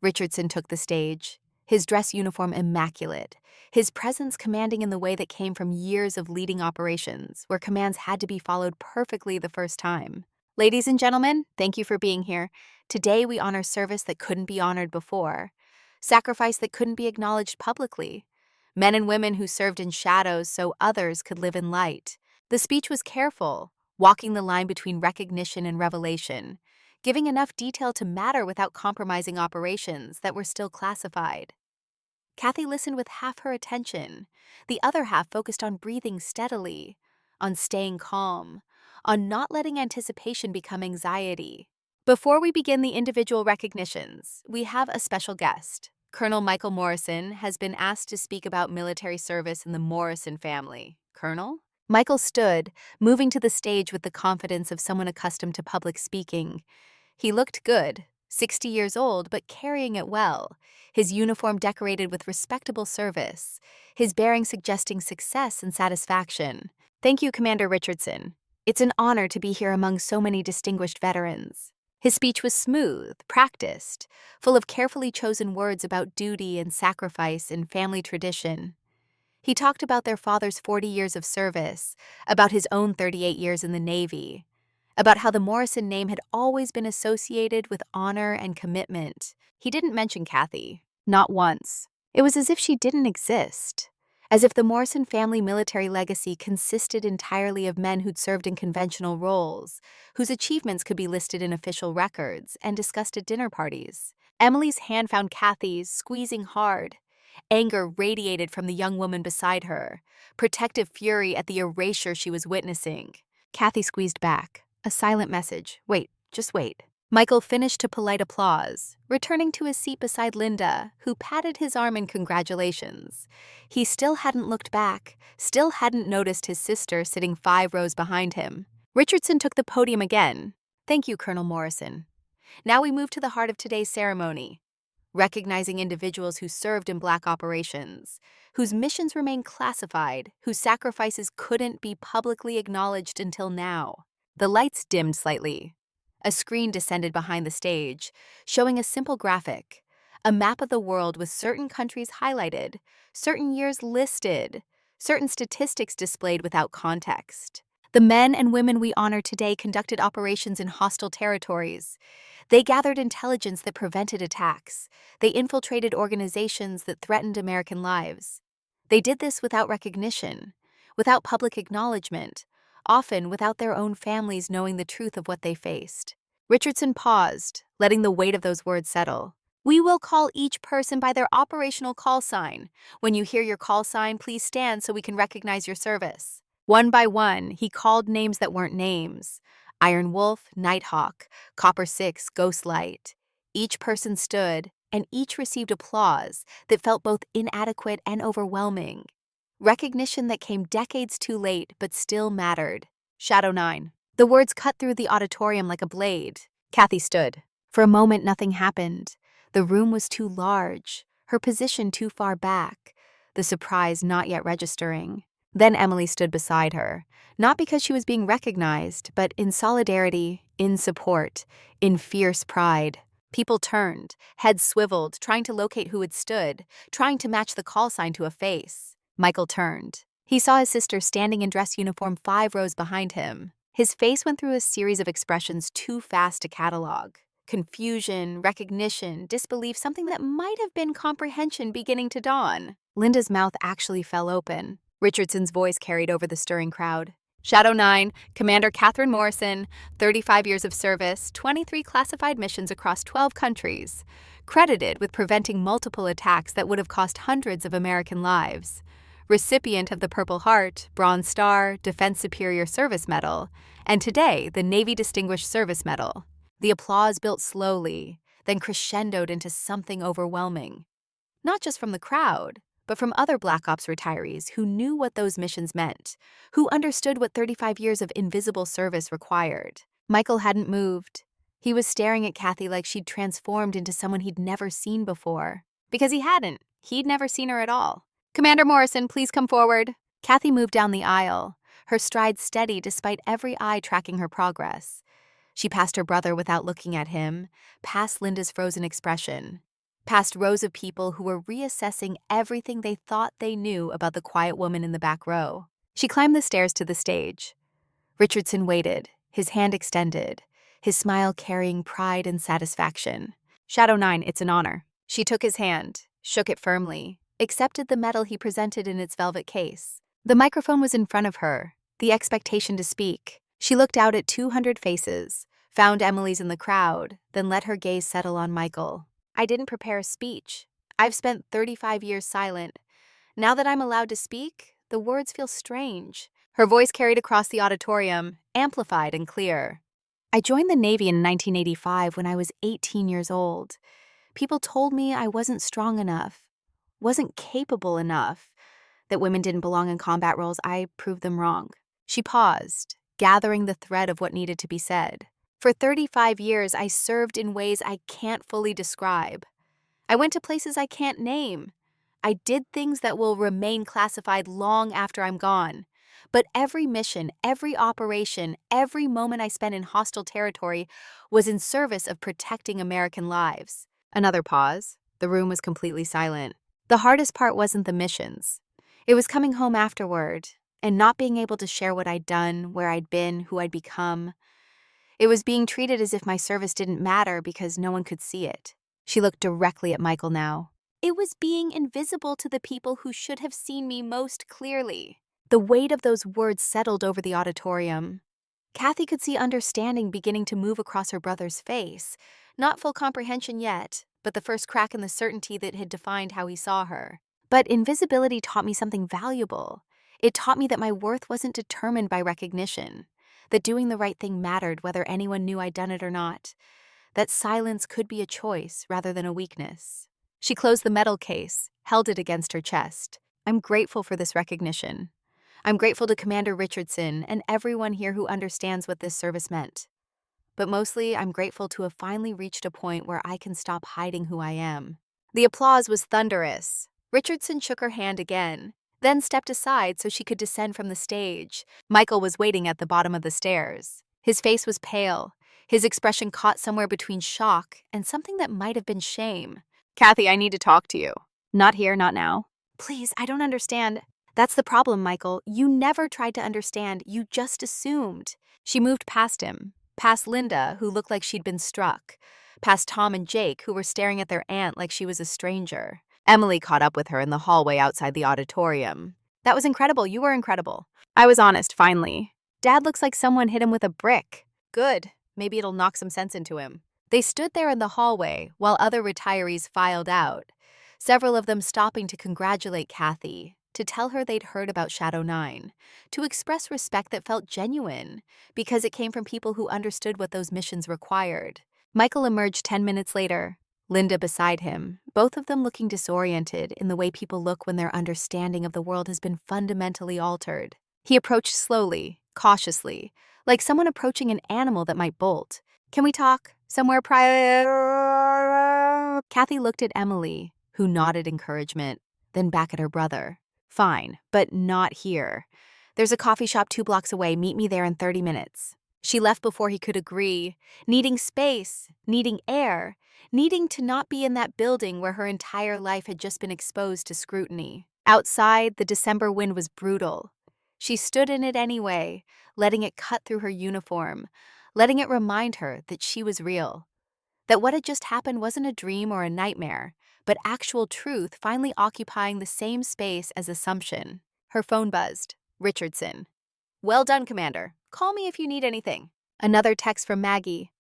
Richardson took the stage, his dress uniform immaculate, his presence commanding in the way that came from years of leading operations, where commands had to be followed perfectly the first time. Ladies and gentlemen, thank you for being here. Today we honor service that couldn't be honored before, sacrifice that couldn't be acknowledged publicly, men and women who served in shadows so others could live in light. The speech was careful, walking the line between recognition and revelation, giving enough detail to matter without compromising operations that were still classified. Kathy listened with half her attention. The other half focused on breathing steadily, on staying calm, on not letting anticipation become anxiety. Before we begin the individual recognitions, we have a special guest. Colonel Michael Morrison has been asked to speak about military service in the Morrison family. Colonel? Michael stood, moving to the stage with the confidence of someone accustomed to public speaking. He looked good, 60 years old, but carrying it well, his uniform decorated with respectable service, his bearing suggesting success and satisfaction. Thank you, Commander Richardson. It's an honor to be here among so many distinguished veterans. His speech was smooth, practiced, full of carefully chosen words about duty and sacrifice and family tradition. He talked about their father's 40 years of service, about his own 38 years in the Navy, about how the Morrison name had always been associated with honor and commitment. He didn't mention Kathy, not once. It was as if she didn't exist, as if the Morrison family military legacy consisted entirely of men who'd served in conventional roles, whose achievements could be listed in official records and discussed at dinner parties. Emily's hand found Kathy's, squeezing hard. Anger radiated from the young woman beside her, protective fury at the erasure she was witnessing. Kathy squeezed back. A silent message. Wait, just wait. Michael finished to polite applause, returning to his seat beside Linda, who patted his arm in congratulations. He still hadn't looked back, still hadn't noticed his sister sitting 5 rows behind him. Richardson took the podium again. Thank you, Colonel Morrison. Now we move to the heart of today's ceremony, recognizing individuals who served in black operations, whose missions remained classified, whose sacrifices couldn't be publicly acknowledged until now. The lights dimmed slightly. A screen descended behind the stage, showing a simple graphic, a map of the world with certain countries highlighted, certain years listed, certain statistics displayed without context. The men and women we honor today conducted operations in hostile territories. They gathered intelligence that prevented attacks. They infiltrated organizations that threatened American lives. They did this without recognition, without public acknowledgement, often without their own families knowing the truth of what they faced. Richardson paused, letting the weight of those words settle. We will call each person by their operational call sign. When you hear your call sign, please stand so we can recognize your service. One by one, he called names that weren't names. Iron Wolf, Nighthawk, Copper 6, Ghost Light. Each person stood, and each received applause that felt both inadequate and overwhelming. Recognition that came decades too late but still mattered. Shadow 9. The words cut through the auditorium like a blade. Kathy stood. For a moment, nothing happened. The room was too large, her position too far back, the surprise not yet registering. Then Emily stood beside her, not because she was being recognized, but in solidarity, in support, in fierce pride. People turned, heads swiveled, trying to locate who had stood, trying to match the call sign to a face. Michael turned. He saw his sister standing in dress uniform 5 rows behind him. His face went through a series of expressions too fast to catalog. Confusion, recognition, disbelief, something that might have been comprehension beginning to dawn. Linda's mouth actually fell open. Richardson's voice carried over the stirring crowd. Shadow 9, Commander Catherine Morrison, 35 years of service, 23 classified missions across 12 countries, credited with preventing multiple attacks that would have cost hundreds of American lives. Recipient of the Purple Heart, Bronze Star, Defense Superior Service Medal, and today the Navy Distinguished Service Medal. The applause built slowly, then crescendoed into something overwhelming. Not just from the crowd, but from other Black Ops retirees who knew what those missions meant, who understood what 35 years of invisible service required. Michael hadn't moved. He was staring at Kathy like she'd transformed into someone he'd never seen before. Because he hadn't. He'd never seen her at all. Commander Morrison, please come forward. Kathy moved down the aisle, her stride steady despite every eye tracking her progress. She passed her brother without looking at him, past Linda's frozen expression, past rows of people who were reassessing everything they thought they knew about the quiet woman in the back row. She climbed the stairs to the stage. Richardson waited, his hand extended, his smile carrying pride and satisfaction. Shadow 9, it's an honor. She took his hand, shook it firmly, accepted the medal he presented in its velvet case. The microphone was in front of her, the expectation to speak. She looked out at 200 faces, found Emily's in the crowd, then let her gaze settle on Michael. I didn't prepare a speech. I've spent 35 years silent. Now that I'm allowed to speak, the words feel strange. Her voice carried across the auditorium, amplified and clear. I joined the Navy in 1985 when I was 18 years old. People told me I wasn't strong enough, wasn't capable enough, that women didn't belong in combat roles. I proved them wrong. She paused, gathering the thread of what needed to be said. For 35 years, I served in ways I can't fully describe. I went to places I can't name. I did things that will remain classified long after I'm gone. But every mission, every operation, every moment I spent in hostile territory was in service of protecting American lives. Another pause. The room was completely silent. The hardest part wasn't the missions. It was coming home afterward and not being able to share what I'd done, where I'd been, who I'd become. It was being treated as if my service didn't matter because no one could see it. She looked directly at Michael now. It was being invisible to the people who should have seen me most clearly. The weight of those words settled over the auditorium. Kathy could see understanding beginning to move across her brother's face. Not full comprehension yet, but the first crack in the certainty that had defined how he saw her. But invisibility taught me something valuable. It taught me that my worth wasn't determined by recognition, that doing the right thing mattered whether anyone knew I'd done it or not, that silence could be a choice rather than a weakness. She closed the medal case, held it against her chest. I'm grateful for this recognition. I'm grateful to Commander Richardson and everyone here who understands what this service meant. But mostly, I'm grateful to have finally reached a point where I can stop hiding who I am. The applause was thunderous. Richardson shook her hand again, then stepped aside so she could descend from the stage. Michael was waiting at the bottom of the stairs. His face was pale, his expression caught somewhere between shock and something that might have been shame. Kathy, I need to talk to you. Not here, not now. Please, I don't understand. That's the problem, Michael. You never tried to understand. You just assumed. She moved past him, past Linda, who looked like she'd been struck, past Tom and Jake, who were staring at their aunt like she was a stranger. Emily caught up with her in the hallway outside the auditorium. That was incredible. You were incredible. I was honest, finally. Dad looks like someone hit him with a brick. Good. Maybe it'll knock some sense into him. They stood there in the hallway while other retirees filed out, several of them stopping to congratulate Kathy, to tell her they'd heard about Shadow 9, to express respect that felt genuine because it came from people who understood what those missions required. Michael emerged 10 minutes later, Linda beside him, both of them looking disoriented in the way people look when their understanding of the world has been fundamentally altered. He approached slowly, cautiously, like someone approaching an animal that might bolt. Can we talk? Somewhere private? Kathy looked at Emily, who nodded encouragement, then back at her brother. Fine, but not here. There's a coffee shop 2 blocks away. Meet me there in 30 minutes. She left before he could agree, needing space, needing air, needing to not be in that building where her entire life had just been exposed to scrutiny. Outside, the December wind was brutal. She stood in it anyway, letting it cut through her uniform, letting it remind her that she was real, that what had just happened wasn't a dream or a nightmare, but actual truth finally occupying the same space as assumption. Her phone buzzed. Richardson. Well done, Commander. Call me if you need anything. Another text from Maggie.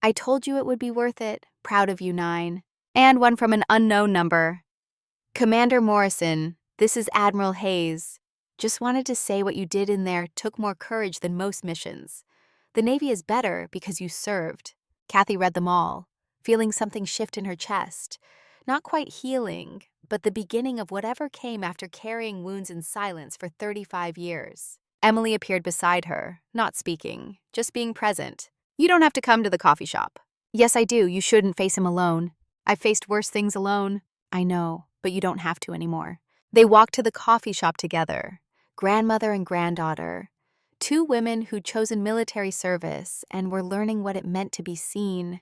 I told you it would be worth it. Proud of you, 9. And one from an unknown number. Commander Morrison, this is Admiral Hayes. Just wanted to say what you did in there took more courage than most missions. The Navy is better because you served. Kathy read them all, feeling something shift in her chest. Not quite healing, but the beginning of whatever came after carrying wounds in silence for 35 years. Emily appeared beside her, not speaking, just being present. You don't have to come to the coffee shop. Yes, I do. You shouldn't face him alone. I've faced worse things alone. I know, but you don't have to anymore. They walked to the coffee shop together, grandmother and granddaughter, two women who'd chosen military service and were learning what it meant to be seen.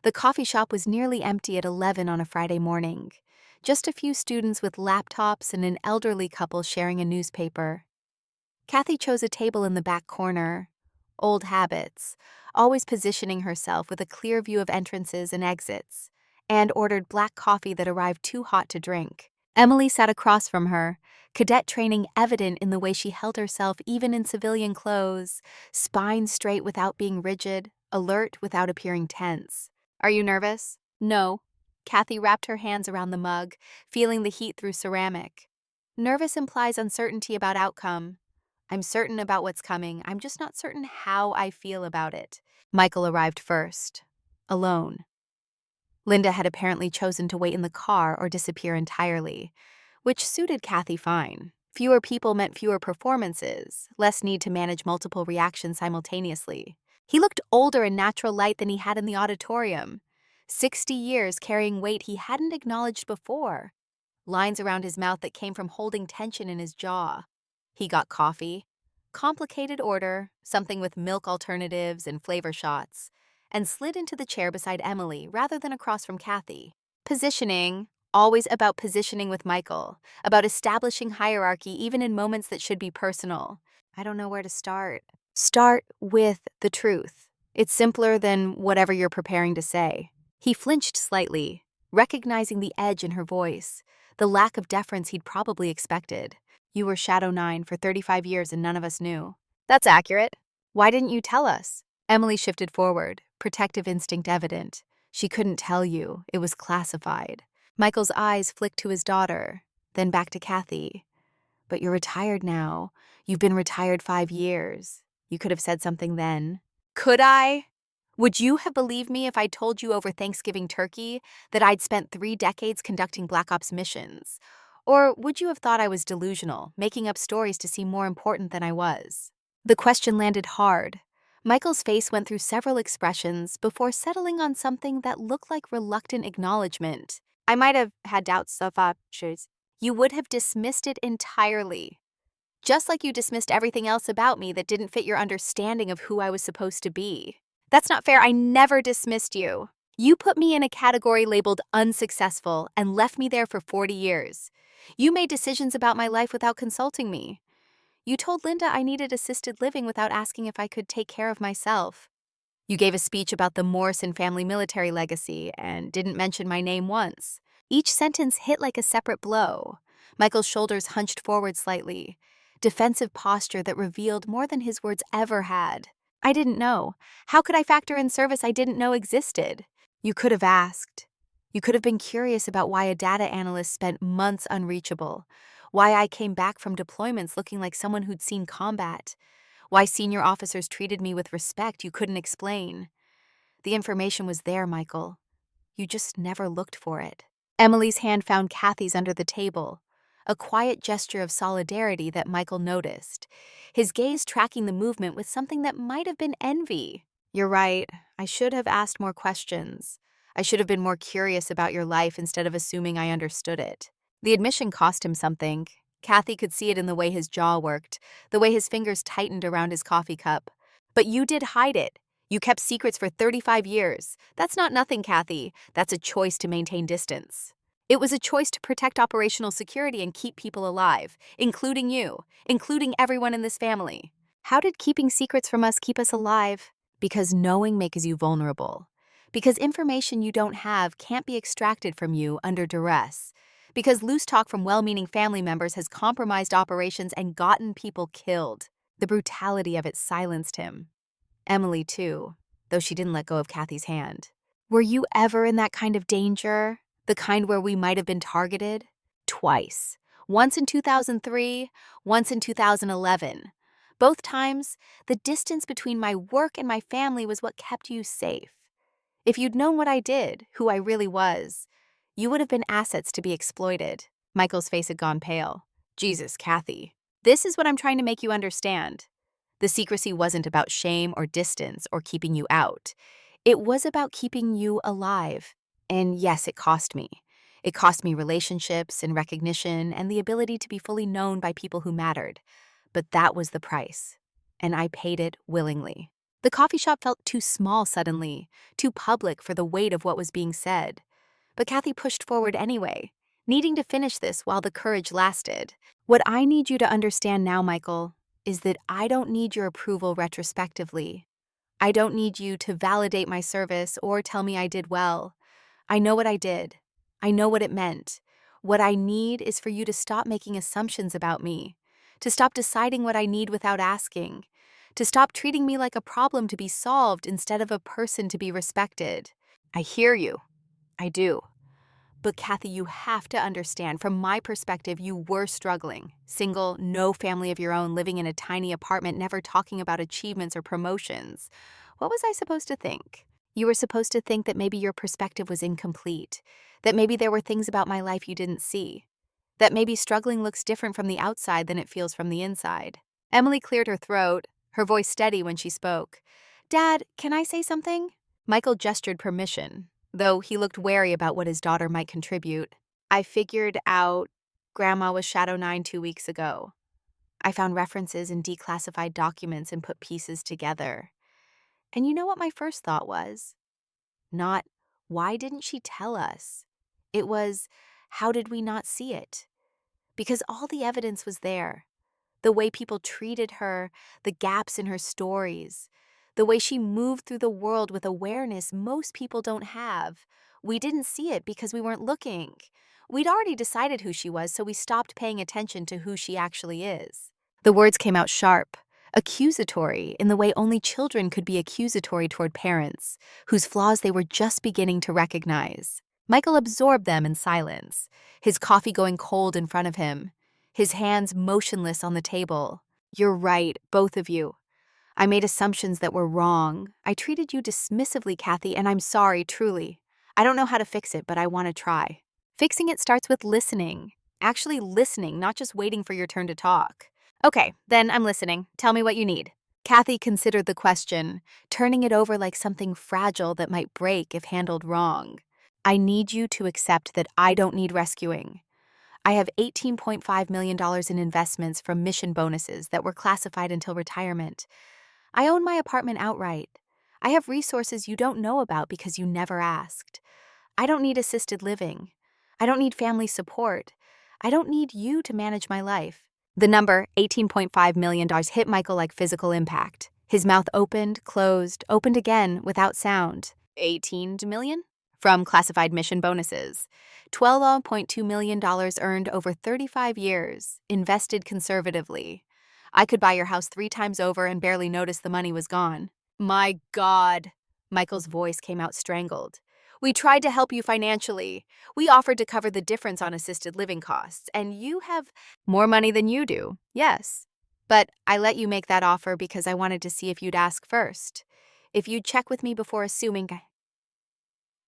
The coffee shop was nearly empty at 11 on a Friday morning. Just a few students with laptops and an elderly couple sharing a newspaper. Kathy chose a table in the back corner. Old habits, always positioning herself with a clear view of entrances and exits, and ordered black coffee that arrived too hot to drink. Emily sat across from her, cadet training evident in the way she held herself even in civilian clothes, spine straight without being rigid, alert without appearing tense. Are you nervous? No. Kathy wrapped her hands around the mug, feeling the heat through ceramic. Nervous implies uncertainty about outcome. I'm certain about what's coming, I'm just not certain how I feel about it. Michael arrived first, alone. Linda had apparently chosen to wait in the car or disappear entirely, which suited Kathy fine. Fewer people meant fewer performances, less need to manage multiple reactions simultaneously. He looked older in natural light than he had in the auditorium. 60 years carrying weight he hadn't acknowledged before. Lines around his mouth that came from holding tension in his jaw. He got coffee. Complicated order, something with milk alternatives and flavor shots, and slid into the chair beside Emily rather than across from Kathy. Positioning, always about positioning with Michael, about establishing hierarchy even in moments that should be personal. I don't know where to start. Start with the truth. It's simpler than whatever you're preparing to say. He flinched slightly, recognizing the edge in her voice, the lack of deference he'd probably expected. You were Shadow 9 for 35 years and none of us knew. That's accurate. Why didn't you tell us? Emily shifted forward, protective instinct evident. She couldn't tell you. It was classified. Michael's eyes flicked to his daughter, then back to Kathy. But you're retired now. You've been retired 5 years. You could have said something then. Could I? Would you have believed me if I told you over Thanksgiving turkey that I'd spent 3 decades conducting Black Ops missions? Or would you have thought I was delusional, making up stories to seem more important than I was? The question landed hard. Michael's face went through several expressions before settling on something that looked like reluctant acknowledgement. I might have had doubts of options. You would have dismissed it entirely. Just like you dismissed everything else about me that didn't fit your understanding of who I was supposed to be. That's not fair. I never dismissed you. You put me in a category labeled unsuccessful and left me there for 40 years. You made decisions about my life without consulting me. You told Linda I needed assisted living without asking if I could take care of myself. You gave a speech about the Morrison family military legacy and didn't mention my name once. Each sentence hit like a separate blow. Michael's shoulders hunched forward slightly, defensive posture that revealed more than his words ever had. I didn't know. How could I factor in service I didn't know existed? You could have asked. You could have been curious about why a data analyst spent months unreachable, why I came back from deployments looking like someone who'd seen combat, why senior officers treated me with respect you couldn't explain. The information was there, Michael. You just never looked for it. Emily's hand found Kathy's under the table, a quiet gesture of solidarity that Michael noticed, his gaze tracking the movement with something that might have been envy. You're right. I should have asked more questions. I should have been more curious about your life instead of assuming I understood it. The admission cost him something. Kathy could see it in the way his jaw worked, the way his fingers tightened around his coffee cup. But you did hide it. You kept secrets for 35 years. That's not nothing, Kathy. That's a choice to maintain distance. It was a choice to protect operational security and keep people alive, including you, including everyone in this family. How did keeping secrets from us keep us alive? Because knowing makes you vulnerable. Because information you don't have can't be extracted from you under duress. Because loose talk from well-meaning family members has compromised operations and gotten people killed. The brutality of it silenced him. Emily, too, though she didn't let go of Kathy's hand. Were you ever in that kind of danger? The kind where we might have been targeted? Twice. Once in 2003, once in 2011. Both times, the distance between my work and my family was what kept you safe. If you'd known what I did, who I really was, you would have been assets to be exploited. Michael's face had gone pale. Jesus, Kathy. This is what I'm trying to make you understand. The secrecy wasn't about shame or distance or keeping you out. It was about keeping you alive. And yes, it cost me. It cost me relationships and recognition and the ability to be fully known by people who mattered. But that was the price, and I paid it willingly. The coffee shop felt too small suddenly, too public for the weight of what was being said. But Kathy pushed forward anyway, needing to finish this while the courage lasted. What I need you to understand now, Michael, is that I don't need your approval retrospectively. I don't need you to validate my service or tell me I did well. I know what I did. I know what it meant. What I need is for you to stop making assumptions about me, to stop deciding what I need without asking, to stop treating me like a problem to be solved instead of a person to be respected. I hear you. I do. But Kathy, you have to understand, from my perspective, you were struggling. Single, no family of your own, living in a tiny apartment, never talking about achievements or promotions. What was I supposed to think? You were supposed to think that maybe your perspective was incomplete, that maybe there were things about my life you didn't see, that maybe struggling looks different from the outside than it feels from the inside. Emily cleared her throat, her voice steady when she spoke. Dad, can I say something? Michael gestured permission, though he looked wary about what his daughter might contribute. I figured out Grandma was Shadow 9 2 weeks ago. I found references in declassified documents and put pieces together. And you know what my first thought was? Not, why didn't she tell us? It was, how did we not see it? Because all the evidence was there. The way people treated her, the gaps in her stories, the way she moved through the world with awareness most people don't have. We didn't see it because we weren't looking. We'd already decided who she was, so we stopped paying attention to who she actually is. The words came out sharp, accusatory, in the way only children could be accusatory toward parents, whose flaws they were just beginning to recognize. Michael absorbed them in silence, his coffee going cold in front of him, his hands motionless on the table. You're right, both of you. I made assumptions that were wrong. I treated you dismissively, Kathy, and I'm sorry, truly. I don't know how to fix it, but I want to try. Fixing it starts with listening. Actually listening, not just waiting for your turn to talk. Okay, then I'm listening. Tell me what you need. Kathy considered the question, turning it over like something fragile that might break if handled wrong. I need you to accept that I don't need rescuing. I have $18.5 million in investments from mission bonuses that were classified until retirement. I own my apartment outright. I have resources you don't know about because you never asked. I don't need assisted living. I don't need family support. I don't need you to manage my life. The number, $18.5 million, hit Michael like physical impact. His mouth opened, closed, opened again without sound. 18 million? From classified mission bonuses. $12.2 million earned over 35 years, invested conservatively. I could buy your house 3 times over and barely notice the money was gone. My God, Michael's voice came out strangled. We tried to help you financially. We offered to cover the difference on assisted living costs, and you have more money than you do, yes. But I let you make that offer because I wanted to see if you'd ask first. If you'd check with me before assuming.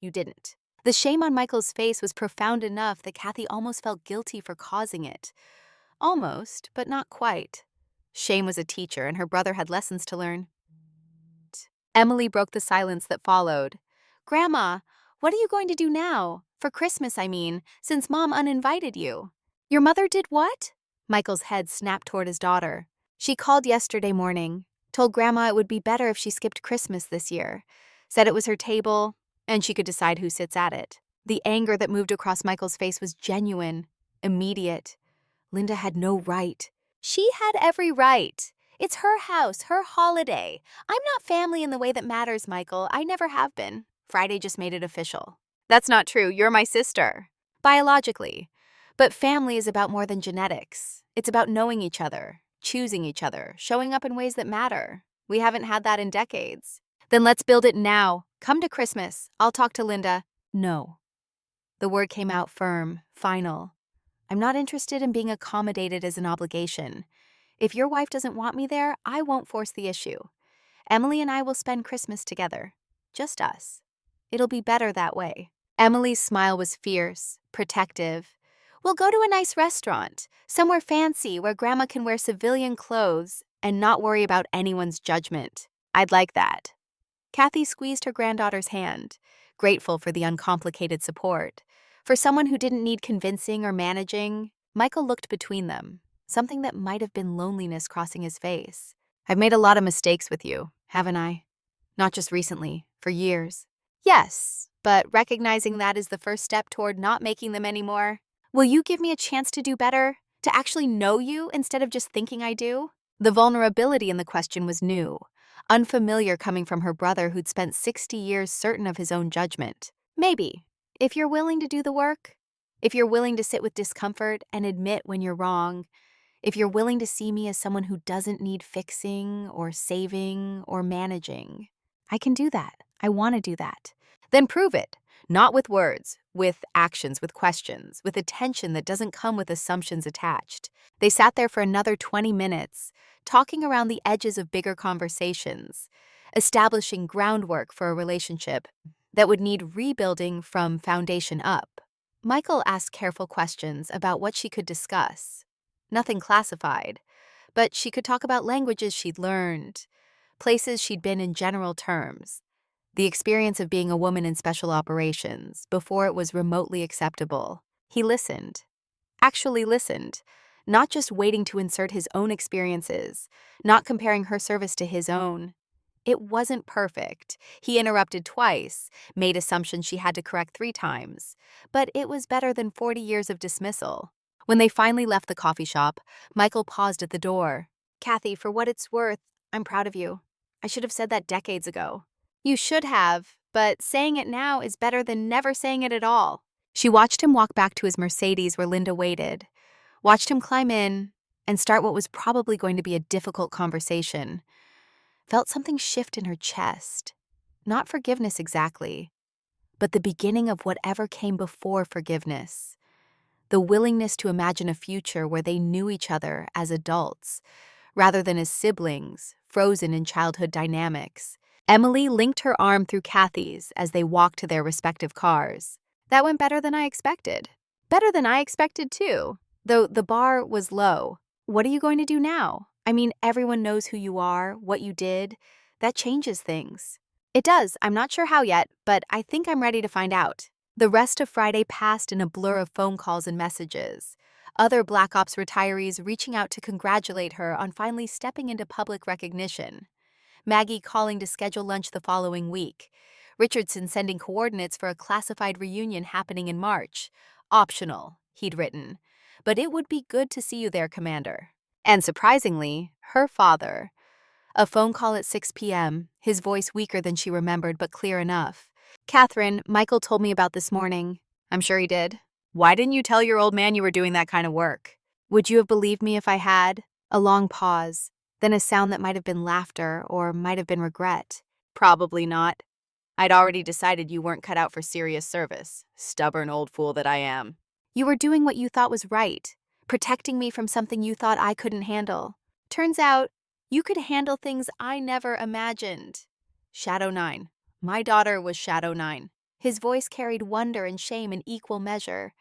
You didn't. The shame on Michael's face was profound enough that Kathy almost felt guilty for causing it. Almost, but not quite. Shame was a teacher, and her brother had lessons to learn. Emily broke the silence that followed. Grandma, what are you going to do now? For Christmas, I mean, since Mom uninvited you. Your mother did what? Michael's head snapped toward his daughter. She called yesterday morning, told Grandma it would be better if she skipped Christmas this year, said it was her table, and she could decide who sits at it. The anger that moved across Michael's face was genuine, immediate. Linda had no right. She had every right. It's her house, her holiday. I'm not family in the way that matters, Michael. I never have been. Friday just made it official. That's not true. You're my sister. Biologically. But family is about more than genetics. It's about knowing each other, choosing each other, showing up in ways that matter. We haven't had that in decades. Then let's build it now. Come to Christmas. I'll talk to Linda. No. The word came out firm, final. I'm not interested in being accommodated as an obligation. If your wife doesn't want me there, I won't force the issue. Emily and I will spend Christmas together. Just us. It'll be better that way. Emily's smile was fierce, protective. We'll go to a nice restaurant, somewhere fancy where Grandma can wear civilian clothes and not worry about anyone's judgment. I'd like that. Kathy squeezed her granddaughter's hand, grateful for the uncomplicated support. For someone who didn't need convincing or managing, Michael looked between them, something that might have been loneliness crossing his face. I've made a lot of mistakes with you, haven't I? Not just recently, for years. Yes, but recognizing that is the first step toward not making them anymore. Will you give me a chance to do better? To actually know you instead of just thinking I do? The vulnerability in the question was new, unfamiliar coming from her brother who'd spent 60 years certain of his own judgment. Maybe, if you're willing to do the work, if you're willing to sit with discomfort and admit when you're wrong, if you're willing to see me as someone who doesn't need fixing or saving or managing, I can do that. I want to do that. Then prove it. Not with words, with actions, with questions, with attention that doesn't come with assumptions attached. They sat there for another 20 minutes, talking around the edges of bigger conversations, establishing groundwork for a relationship that would need rebuilding from foundation up. Michael asked careful questions about what she could discuss. Nothing classified, but she could talk about languages she'd learned, places she'd been in general terms, the experience of being a woman in special operations before it was remotely acceptable. He listened, actually listened, not just waiting to insert his own experiences, not comparing her service to his own. It wasn't perfect. He interrupted twice, made assumptions she had to correct 3 times, but it was better than 40 years of dismissal. When they finally left the coffee shop, Michael paused at the door. Kathy, for what it's worth, I'm proud of you. I should have said that decades ago. You should have, but saying it now is better than never saying it at all. She watched him walk back to his Mercedes where Linda waited, watched him climb in, and start what was probably going to be a difficult conversation. Felt something shift in her chest. Not forgiveness exactly, but the beginning of whatever came before forgiveness. The willingness to imagine a future where they knew each other as adults, rather than as siblings, frozen in childhood dynamics. Emily linked her arm through Kathy's as they walked to their respective cars. That went better than I expected. Better than I expected, too, though the bar was low. What are you going to do now? I mean, everyone knows who you are, what you did. That changes things. It does. I'm not sure how yet, but I think I'm ready to find out. The rest of Friday passed in a blur of phone calls and messages. Other Black Ops retirees reaching out to congratulate her on finally stepping into public recognition. Maggie calling to schedule lunch the following week. Richardson sending coordinates for a classified reunion happening in March. Optional, he'd written. But it would be good to see you there, Commander. And surprisingly, her father. A phone call at 6 p.m., his voice weaker than she remembered but clear enough. Catherine, Michael told me about this morning. I'm sure he did. Why didn't you tell your old man you were doing that kind of work? Would you have believed me if I had? A long pause, then a sound that might have been laughter or might have been regret. Probably not. I'd already decided you weren't cut out for serious service. Stubborn old fool that I am. You were doing what you thought was right, protecting me from something you thought I couldn't handle. Turns out, you could handle things I never imagined. Shadow 9. My daughter was Shadow 9. His voice carried wonder and shame in equal measure.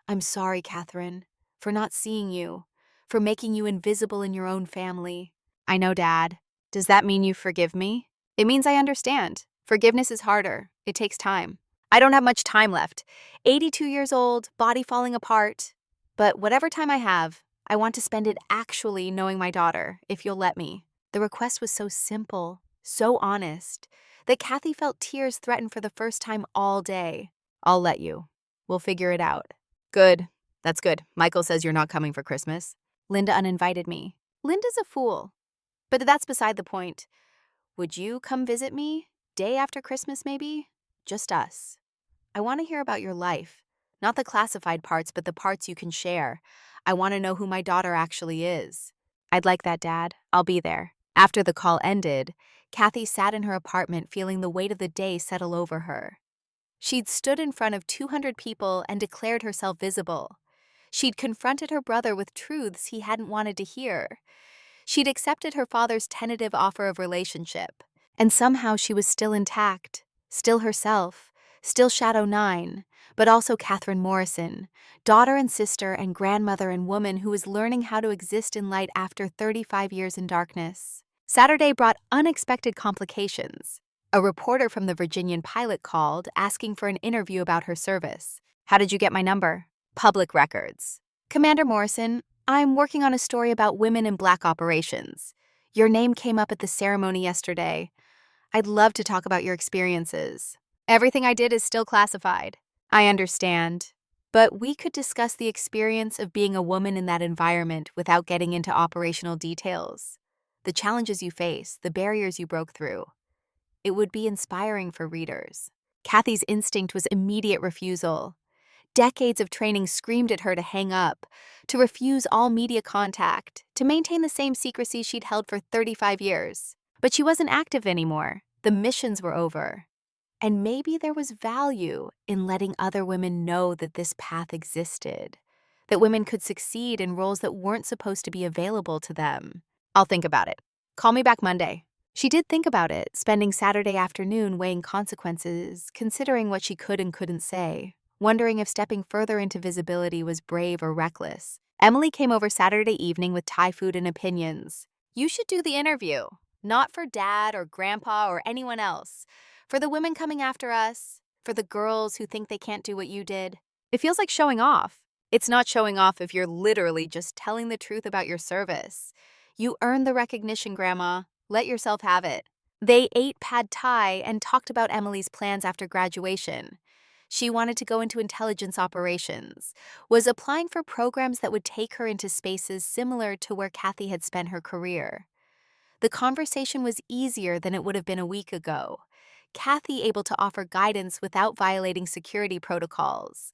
I'm sorry, Catherine, for not seeing you, for making you invisible in your own family. I know, Dad. Does that mean you forgive me? It means I understand. Forgiveness is harder. It takes time. I don't have much time left. 82 years old, body falling apart. But whatever time I have, I want to spend it actually knowing my daughter, if you'll let me. The request was so simple, so honest, that Kathy felt tears threaten for the first time all day. I'll let you. We'll figure it out. Good. That's good. Michael says you're not coming for Christmas. Linda uninvited me. Linda's a fool. But that's beside the point. Would you come visit me? Day after Christmas, maybe? Just us. I want to hear about your life. Not the classified parts, but the parts you can share. I want to know who my daughter actually is. I'd like that, Dad. I'll be there. After the call ended, Kathy sat in her apartment feeling the weight of the day settle over her. She'd stood in front of 200 people and declared herself visible. She'd confronted her brother with truths he hadn't wanted to hear. She'd accepted her father's tentative offer of relationship. And somehow she was still intact, still herself, still Shadow 9, but also Catherine Morrison, daughter and sister and grandmother and woman who was learning how to exist in light after 35 years in darkness. Saturday brought unexpected complications. A reporter from the Virginian Pilot called, asking for an interview about her service. How did you get my number? Public records. Commander Morrison, I'm working on a story about women in Black operations. Your name came up at the ceremony yesterday. I'd love to talk about your experiences. Everything I did is still classified. I understand. But we could discuss the experience of being a woman in that environment without getting into operational details. The challenges you face, the barriers you broke through. It would be inspiring for readers. Kathy's instinct was immediate refusal. Decades of training screamed at her to hang up, to refuse all media contact, to maintain the same secrecy she'd held for 35 years. But she wasn't active anymore. The missions were over. And maybe there was value in letting other women know that this path existed, that women could succeed in roles that weren't supposed to be available to them. I'll think about it. Call me back Monday. She did think about it, spending Saturday afternoon weighing consequences, considering what she could and couldn't say, wondering if stepping further into visibility was brave or reckless. Emily came over Saturday evening with Thai food and opinions. You should do the interview, not for Dad or Grandpa or anyone else. For the women coming after us, for the girls who think they can't do what you did. It feels like showing off. It's not showing off if you're literally just telling the truth about your service. You earned the recognition, Grandma. Let yourself have it. They ate pad thai and talked about Emily's plans after graduation. She wanted to go into intelligence operations, was applying for programs that would take her into spaces similar to where Kathy had spent her career. The conversation was easier than it would have been a week ago. Kathy able to offer guidance without violating security protocols.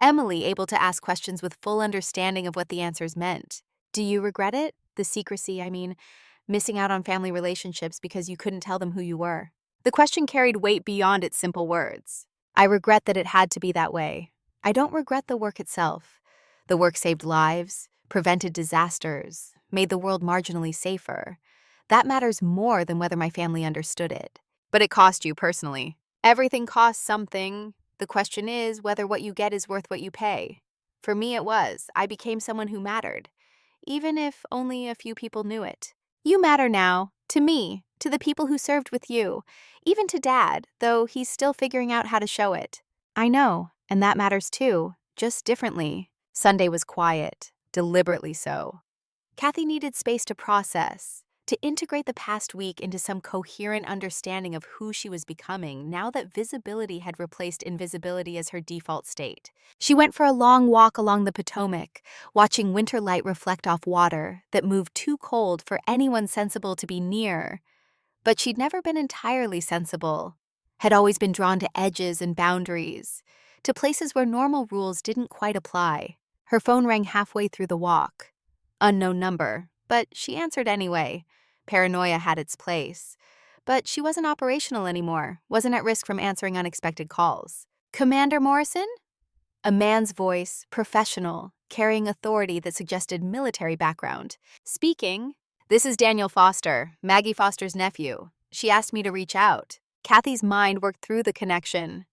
Emily able to ask questions with full understanding of what the answers meant. Do you regret it? The secrecy, I mean, missing out on family relationships because you couldn't tell them who you were. The question carried weight beyond its simple words. I regret that it had to be that way. I don't regret the work itself. The work saved lives, prevented disasters, made the world marginally safer. That matters more than whether my family understood it. But it cost you personally. Everything costs something. The question is whether what you get is worth what you pay. For me, it was. I became someone who mattered, even if only a few people knew it. You matter now, to me, to the people who served with you, even to Dad, though he's still figuring out how to show it. I know, and that matters too, just differently. Sunday was quiet, deliberately so. Kathy needed space to process, to integrate the past week into some coherent understanding of who she was becoming now that visibility had replaced invisibility as her default state. She went for a long walk along the Potomac, watching winter light reflect off water that moved too cold for anyone sensible to be near. But she'd never been entirely sensible, had always been drawn to edges and boundaries, to places where normal rules didn't quite apply. Her phone rang halfway through the walk. Unknown number, but she answered anyway. Paranoia had its place. But she wasn't operational anymore, wasn't at risk from answering unexpected calls. Commander Morrison? A man's voice, professional, carrying authority that suggested military background. Speaking. This is Daniel Foster, Maggie Foster's nephew. She asked me to reach out. Kathy's mind worked through the connection.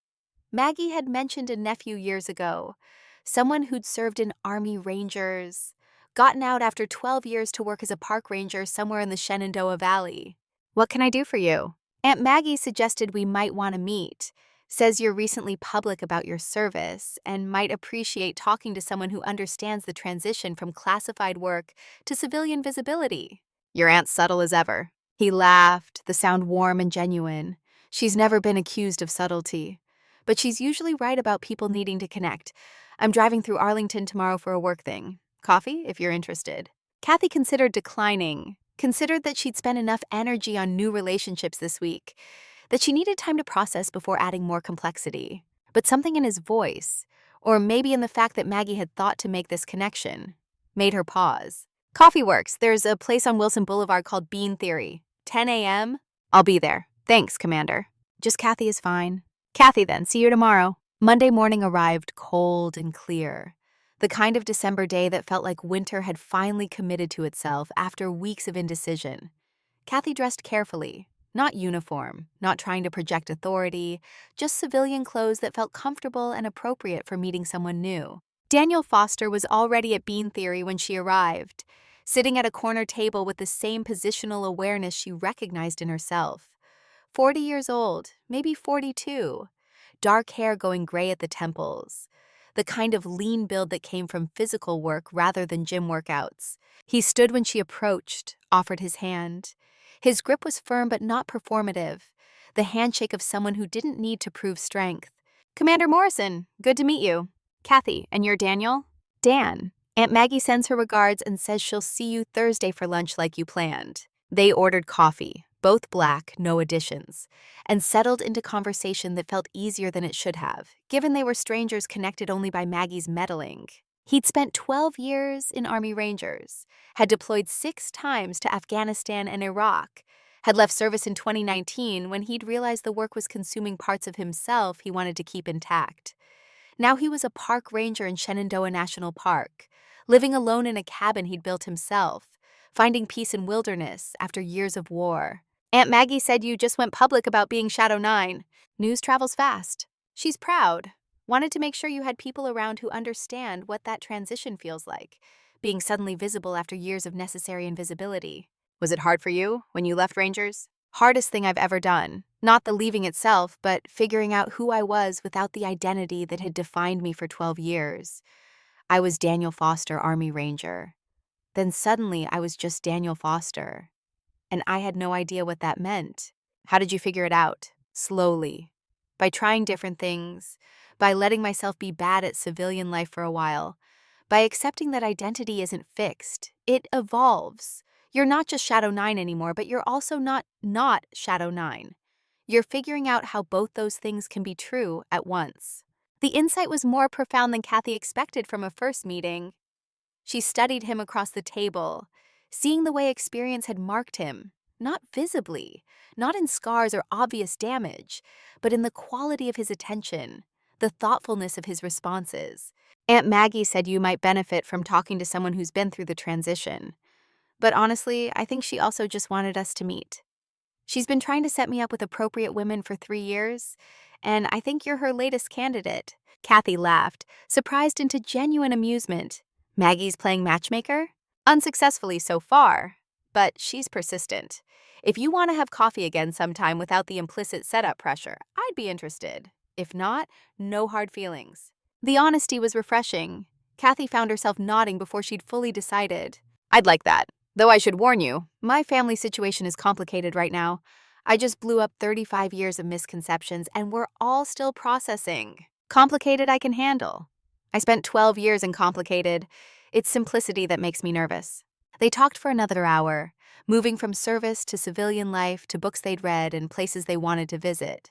Maggie had mentioned a nephew years ago, someone who'd served in Army Rangers, gotten out after 12 years to work as a park ranger somewhere in the Shenandoah Valley. What can I do for you? Aunt Maggie suggested we might want to meet. Says you're recently public about your service and might appreciate talking to someone who understands the transition from classified work to civilian visibility. Your aunt's subtle as ever. He laughed, the sound warm and genuine. She's never been accused of subtlety. But she's usually right about people needing to connect. I'm driving through Arlington tomorrow for a work thing. Coffee, if you're interested. Kathy considered declining, considered that she'd spent enough energy on new relationships this week, that she needed time to process before adding more complexity. But something in his voice, or maybe in the fact that Maggie had thought to make this connection, made her pause. Coffee works. There's a place on Wilson Boulevard called Bean Theory. 10 a.m.? I'll be there. Thanks, Commander. Just Kathy is fine. Kathy then, see you tomorrow. Monday morning arrived cold and clear. The kind of December day that felt like winter had finally committed to itself after weeks of indecision. Kathy dressed carefully, not uniform, not trying to project authority, just civilian clothes that felt comfortable and appropriate for meeting someone new. Daniel Foster was already at Bean Theory when she arrived, sitting at a corner table with the same positional awareness she recognized in herself. 40 years old, maybe 42. Dark hair going gray at the temples. the kind of lean build that came from physical work rather than gym workouts. He stood when she approached, offered his hand. His grip was firm but not performative, the handshake of someone who didn't need to prove strength. Commander Morrison, good to meet you. Kathy, and you're Daniel? Dan. Aunt Maggie sends her regards and says she'll see you Thursday for lunch like you planned. They ordered coffee, both black, no additions, and settled into conversation that felt easier than it should have, given they were strangers connected only by Maggie's meddling. He'd spent 12 years in Army Rangers, had deployed 6 times to Afghanistan and Iraq, had left service in 2019 when he'd realized the work was consuming parts of himself he wanted to keep intact. Now he was a park ranger in Shenandoah National Park, living alone in a cabin he'd built himself, finding peace in wilderness after years of war. Aunt Maggie said you just went public about being Shadow 9. News travels fast. She's proud. Wanted to make sure you had people around who understand what that transition feels like, being suddenly visible after years of necessary invisibility. Was it hard for you when you left Rangers? Hardest thing I've ever done. Not the leaving itself, but figuring out who I was without the identity that had defined me for 12 years. I was Daniel Foster, Army Ranger. Then suddenly I was just Daniel Foster. And I had no idea what that meant. How did you figure it out? Slowly. By trying different things, by letting myself be bad at civilian life for a while, by accepting that identity isn't fixed. It evolves. You're not just Shadow 9 anymore, but you're also not Shadow 9. You're figuring out how both those things can be true at once. The insight was more profound than Kathy expected from a first meeting. She studied him across the table, seeing the way experience had marked him, not visibly, not in scars or obvious damage, but in the quality of his attention, the thoughtfulness of his responses. Aunt Maggie said you might benefit from talking to someone who's been through the transition. But honestly, I think she also just wanted us to meet. She's been trying to set me up with appropriate women for 3 years, and I think you're her latest candidate. Kathy laughed, surprised into genuine amusement. Maggie's playing matchmaker? Unsuccessfully so far, but she's persistent. If you want to have coffee again sometime without the implicit setup pressure, I'd be interested. If not, no hard feelings. The honesty was refreshing. Kathy found herself nodding before she'd fully decided. I'd like that. Though I should warn you, my family situation is complicated right now. I just blew up 35 years of misconceptions, and we're all still processing. Complicated I can handle. I spent 12 years in complicated. It's simplicity that makes me nervous. They talked for another hour, moving from service to civilian life to books they'd read and places they wanted to visit.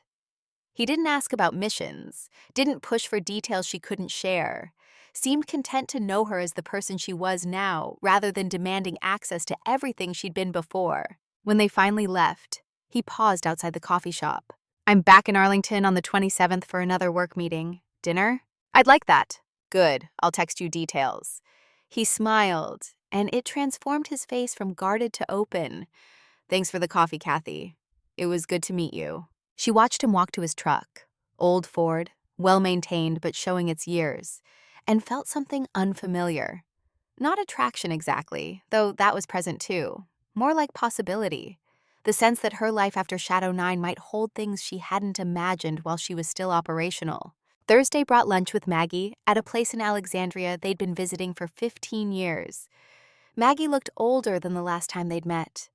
He didn't ask about missions, didn't push for details she couldn't share, seemed content to know her as the person she was now, rather than demanding access to everything she'd been before. When they finally left, he paused outside the coffee shop. I'm back in Arlington on the 27th for another work meeting. Dinner? I'd like that. Good, I'll text you details. He smiled, and it transformed his face from guarded to open. Thanks for the coffee, Kathy. It was good to meet you. She watched him walk to his truck, old Ford, well-maintained but showing its years, and felt something unfamiliar. Not attraction exactly, though that was present too. More like possibility. The sense that her life after Shadow 9 might hold things she hadn't imagined while she was still operational. Thursday brought lunch with Maggie at a place in Alexandria they'd been visiting for 15 years. Maggie looked older than the last time they'd met.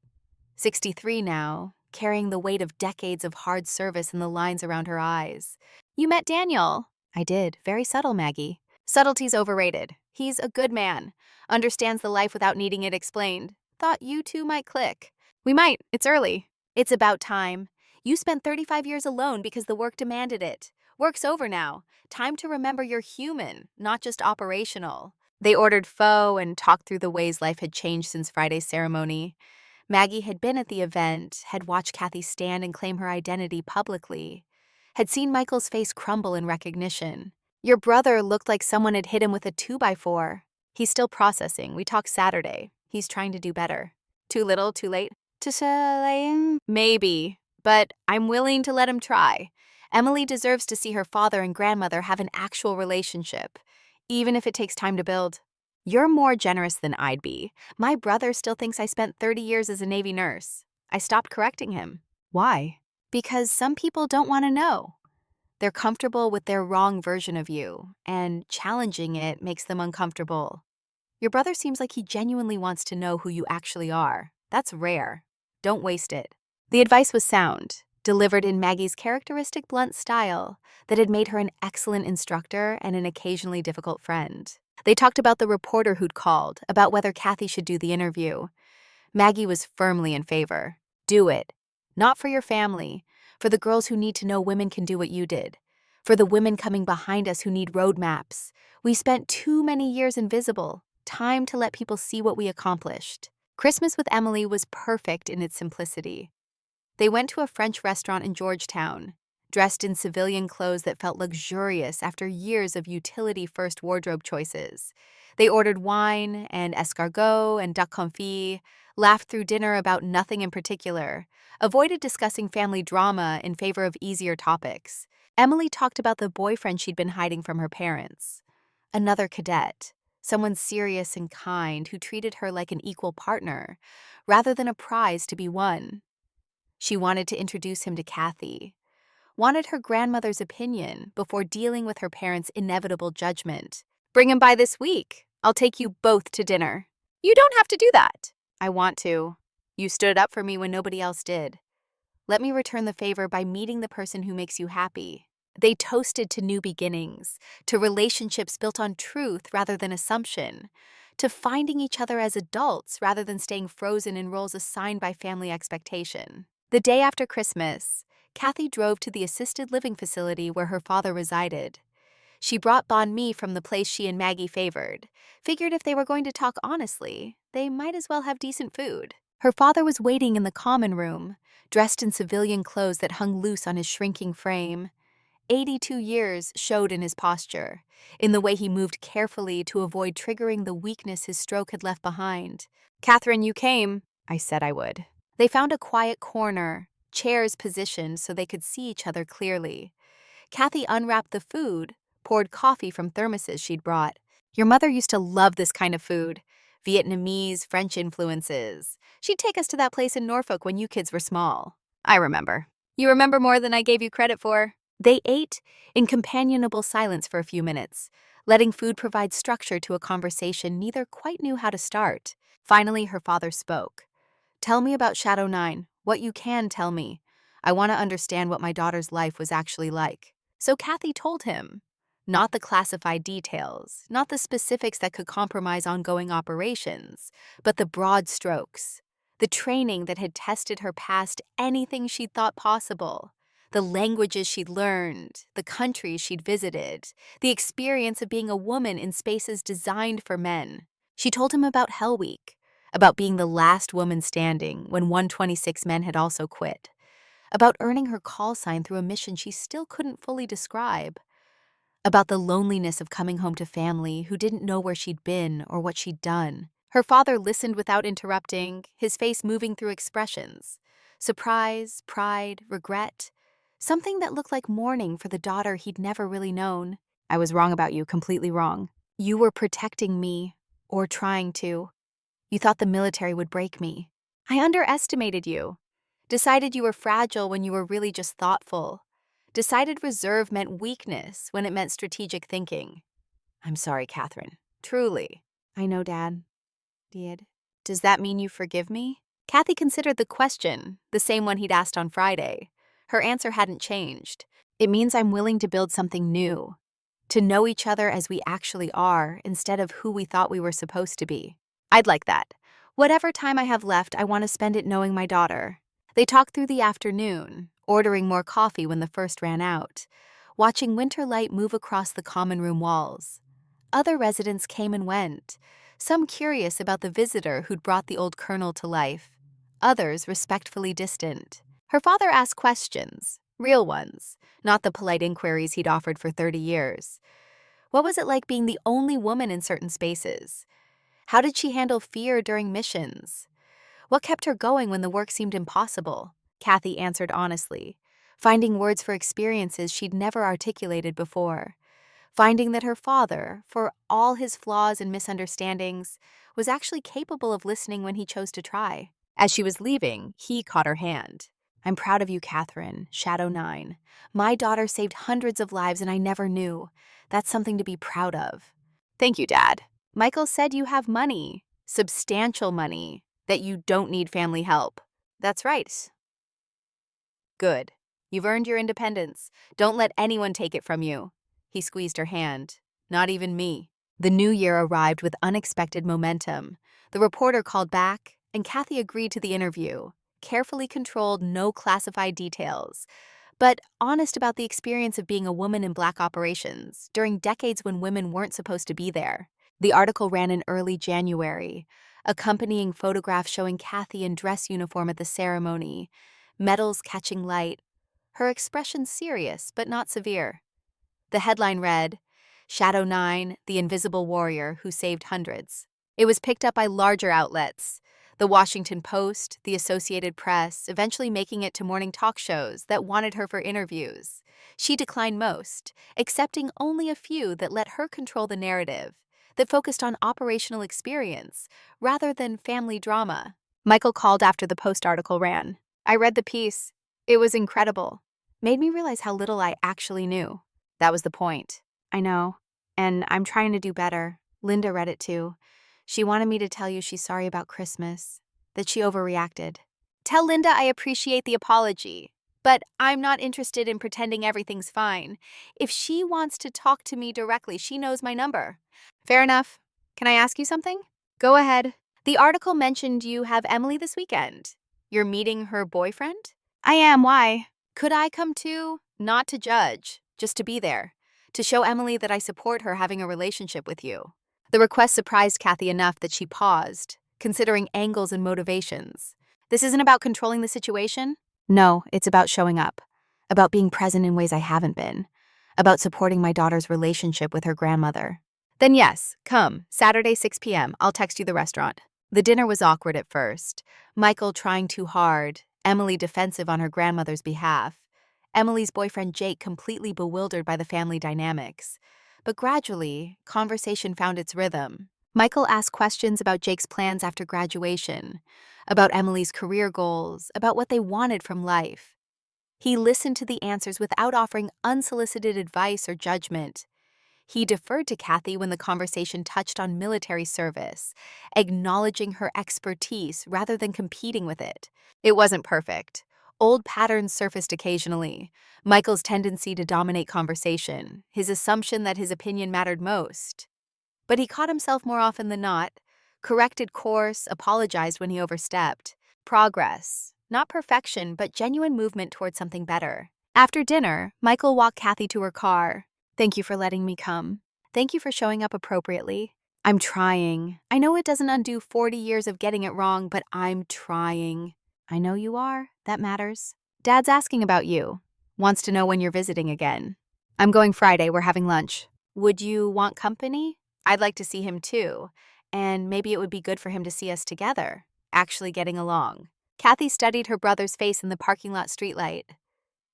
63 now, carrying the weight of decades of hard service in the lines around her eyes. You met Daniel. I did. Very subtle, Maggie. Subtlety's overrated. He's a good man. Understands the life without needing it explained. Thought you two might click. We might. It's early. It's about time. You spent 35 years alone because the work demanded it. Work's over now. Time to remember you're human, not just operational. They ordered pho and talked through the ways life had changed since Friday's ceremony. Maggie had been at the event, had watched Kathy stand and claim her identity publicly, had seen Michael's face crumble in recognition. Your brother looked like someone had hit him with a 2x4. He's still processing. We talked Saturday. He's trying to do better. Too little, too late? Too late? Maybe, but I'm willing to let him try. Emily deserves to see her father and grandmother have an actual relationship, even if it takes time to build. You're more generous than I'd be. My brother still thinks I spent 30 years as a Navy nurse. I stopped correcting him. Why? Because some people don't want to know. They're comfortable with their wrong version of you, and challenging it makes them uncomfortable. Your brother seems like he genuinely wants to know who you actually are. That's rare. Don't waste it. The advice was sound, delivered in Maggie's characteristic blunt style that had made her an excellent instructor and an occasionally difficult friend. They talked about the reporter who'd called, about whether Kathy should do the interview. Maggie was firmly in favor. Do it. Not for your family, for the girls who need to know women can do what you did, for the women coming behind us who need roadmaps. We spent too many years invisible. Time to let people see what we accomplished. Christmas with Emily was perfect in its simplicity. They went to a French restaurant in Georgetown, dressed in civilian clothes that felt luxurious after years of utility-first wardrobe choices. They ordered wine and escargot and duck confit, laughed through dinner about nothing in particular, avoided discussing family drama in favor of easier topics. Emily talked about the boyfriend she'd been hiding from her parents. Another cadet, someone serious and kind who treated her like an equal partner, rather than a prize to be won. She wanted to introduce him to Kathy, wanted her grandmother's opinion before dealing with her parents' inevitable judgment. Bring him by this week. I'll take you both to dinner. You don't have to do that. I want to. You stood up for me when nobody else did. Let me return the favor by meeting the person who makes you happy. They toasted to new beginnings, to relationships built on truth rather than assumption, to finding each other as adults rather than staying frozen in roles assigned by family expectation. The day after Christmas, Kathy drove to the assisted living facility where her father resided. She brought banh mi from the place she and Maggie favored, figured if they were going to talk honestly, they might as well have decent food. Her father was waiting in the common room, dressed in civilian clothes that hung loose on his shrinking frame. 82 years showed in his posture, in the way he moved carefully to avoid triggering the weakness his stroke had left behind. "Catherine, you came," I said I would. They found a quiet corner, chairs positioned so they could see each other clearly. Kathy unwrapped the food, poured coffee from thermoses she'd brought. "Your mother used to love this kind of food. Vietnamese, French influences. She'd take us to that place in Norfolk when you kids were small." I remember. You remember more than I gave you credit for. They ate in companionable silence for a few minutes, letting food provide structure to a conversation neither quite knew how to start. Finally, her father spoke. "Tell me about Shadow 9, what you can tell me. I want to understand what my daughter's life was actually like." So Kathy told him. Not the classified details, not the specifics that could compromise ongoing operations, but the broad strokes. The training that had tested her past anything she'd thought possible. The languages she'd learned, the countries she'd visited, the experience of being a woman in spaces designed for men. She told him about Hell Week, about being the last woman standing when 126 men had also quit, about earning her call sign through a mission she still couldn't fully describe, about the loneliness of coming home to family who didn't know where she'd been or what she'd done. Her father listened without interrupting, his face moving through expressions. Surprise, pride, regret. Something that looked like mourning for the daughter he'd never really known. "I was wrong about you, completely wrong. You were protecting me, or trying to. You thought the military would break me. I underestimated you. Decided you were fragile when you were really just thoughtful. Decided reserve meant weakness when it meant strategic thinking. I'm sorry, Catherine. Truly." "I know, Dad." "Dad, does that mean you forgive me?" Kathy considered the question, the same one he'd asked on Friday. Her answer hadn't changed. "It means I'm willing to build something new. To know each other as we actually are instead of who we thought we were supposed to be. I'd like that. Whatever time I have left, I want to spend it knowing my daughter." They talked through the afternoon, ordering more coffee when the first ran out, watching winter light move across the common room walls. Other residents came and went, some curious about the visitor who'd brought the old colonel to life, others respectfully distant. Her father asked questions, real ones, not the polite inquiries he'd offered for 30 years. What was it like being the only woman in certain spaces? How did she handle fear during missions? What kept her going when the work seemed impossible? Kathy answered honestly, finding words for experiences she'd never articulated before, finding that her father, for all his flaws and misunderstandings, was actually capable of listening when he chose to try. As she was leaving, he caught her hand. I'm proud of you, Catherine. Shadow 9. My daughter saved hundreds of lives and I never knew. That's something to be proud of. Thank you, Dad. Michael said you have money, substantial money, that you don't need family help. That's right. Good. You've earned your independence. Don't let anyone take it from you. He squeezed her hand. Not even me. The new year arrived with unexpected momentum. The reporter called back, and Kathy agreed to the interview. Carefully controlled, no classified details, but honest about the experience of being a woman in Black operations during decades when women weren't supposed to be there. The article ran in early January, accompanying photographs showing Kathy in dress uniform at the ceremony, medals catching light, her expression serious but not severe. The headline read, Shadow 9, the Invisible Warrior Who Saved Hundreds. It was picked up by larger outlets, the Washington Post, the Associated Press, eventually making it to morning talk shows that wanted her for interviews. She declined most, accepting only a few that let her control the narrative, that focused on operational experience rather than family drama. Michael called after the Post article ran. I read the piece. It was incredible. Made me realize how little I actually knew. That was the point. I know. And I'm trying to do better. Linda read it too. She wanted me to tell you she's sorry about Christmas, that she overreacted. Tell Linda I appreciate the apology, but I'm not interested in pretending everything's fine. If she wants to talk to me directly, she knows my number. Fair enough. Can I ask you something? Go ahead. The article mentioned you have Emily this weekend. You're meeting her boyfriend? I am. Why? Could I come too? Not to judge, just to be there. To show Emily that I support her having a relationship with you. The request surprised Kathy enough that she paused, considering angles and motivations. This isn't about controlling the situation? No, it's about showing up. About being present in ways I haven't been. About supporting my daughter's relationship with her grandmother. Then yes, come, Saturday 6 p.m., I'll text you the restaurant. The dinner was awkward at first. Michael trying too hard, Emily defensive on her grandmother's behalf. Emily's boyfriend Jake completely bewildered by the family dynamics. But gradually, conversation found its rhythm. Michael asked questions about Jake's plans after graduation, about Emily's career goals, about what they wanted from life. He listened to the answers without offering unsolicited advice or judgment. He deferred to Kathy when the conversation touched on military service, acknowledging her expertise rather than competing with it. It wasn't perfect. Old patterns surfaced occasionally. Michael's tendency to dominate conversation, his assumption that his opinion mattered most. But he caught himself more often than not, corrected course, apologized when he overstepped. Progress, not perfection, but genuine movement towards something better. After dinner, Michael walked Kathy to her car. Thank you for letting me come. Thank you for showing up appropriately. I'm trying. I know it doesn't undo 40 years of getting it wrong, but I'm trying. I know you are. That matters. Dad's asking about you. Wants to know when you're visiting again. I'm going Friday. We're having lunch. Would you want company? I'd like to see him too. And maybe it would be good for him to see us together, actually getting along. Kathy studied her brother's face in the parking lot streetlight.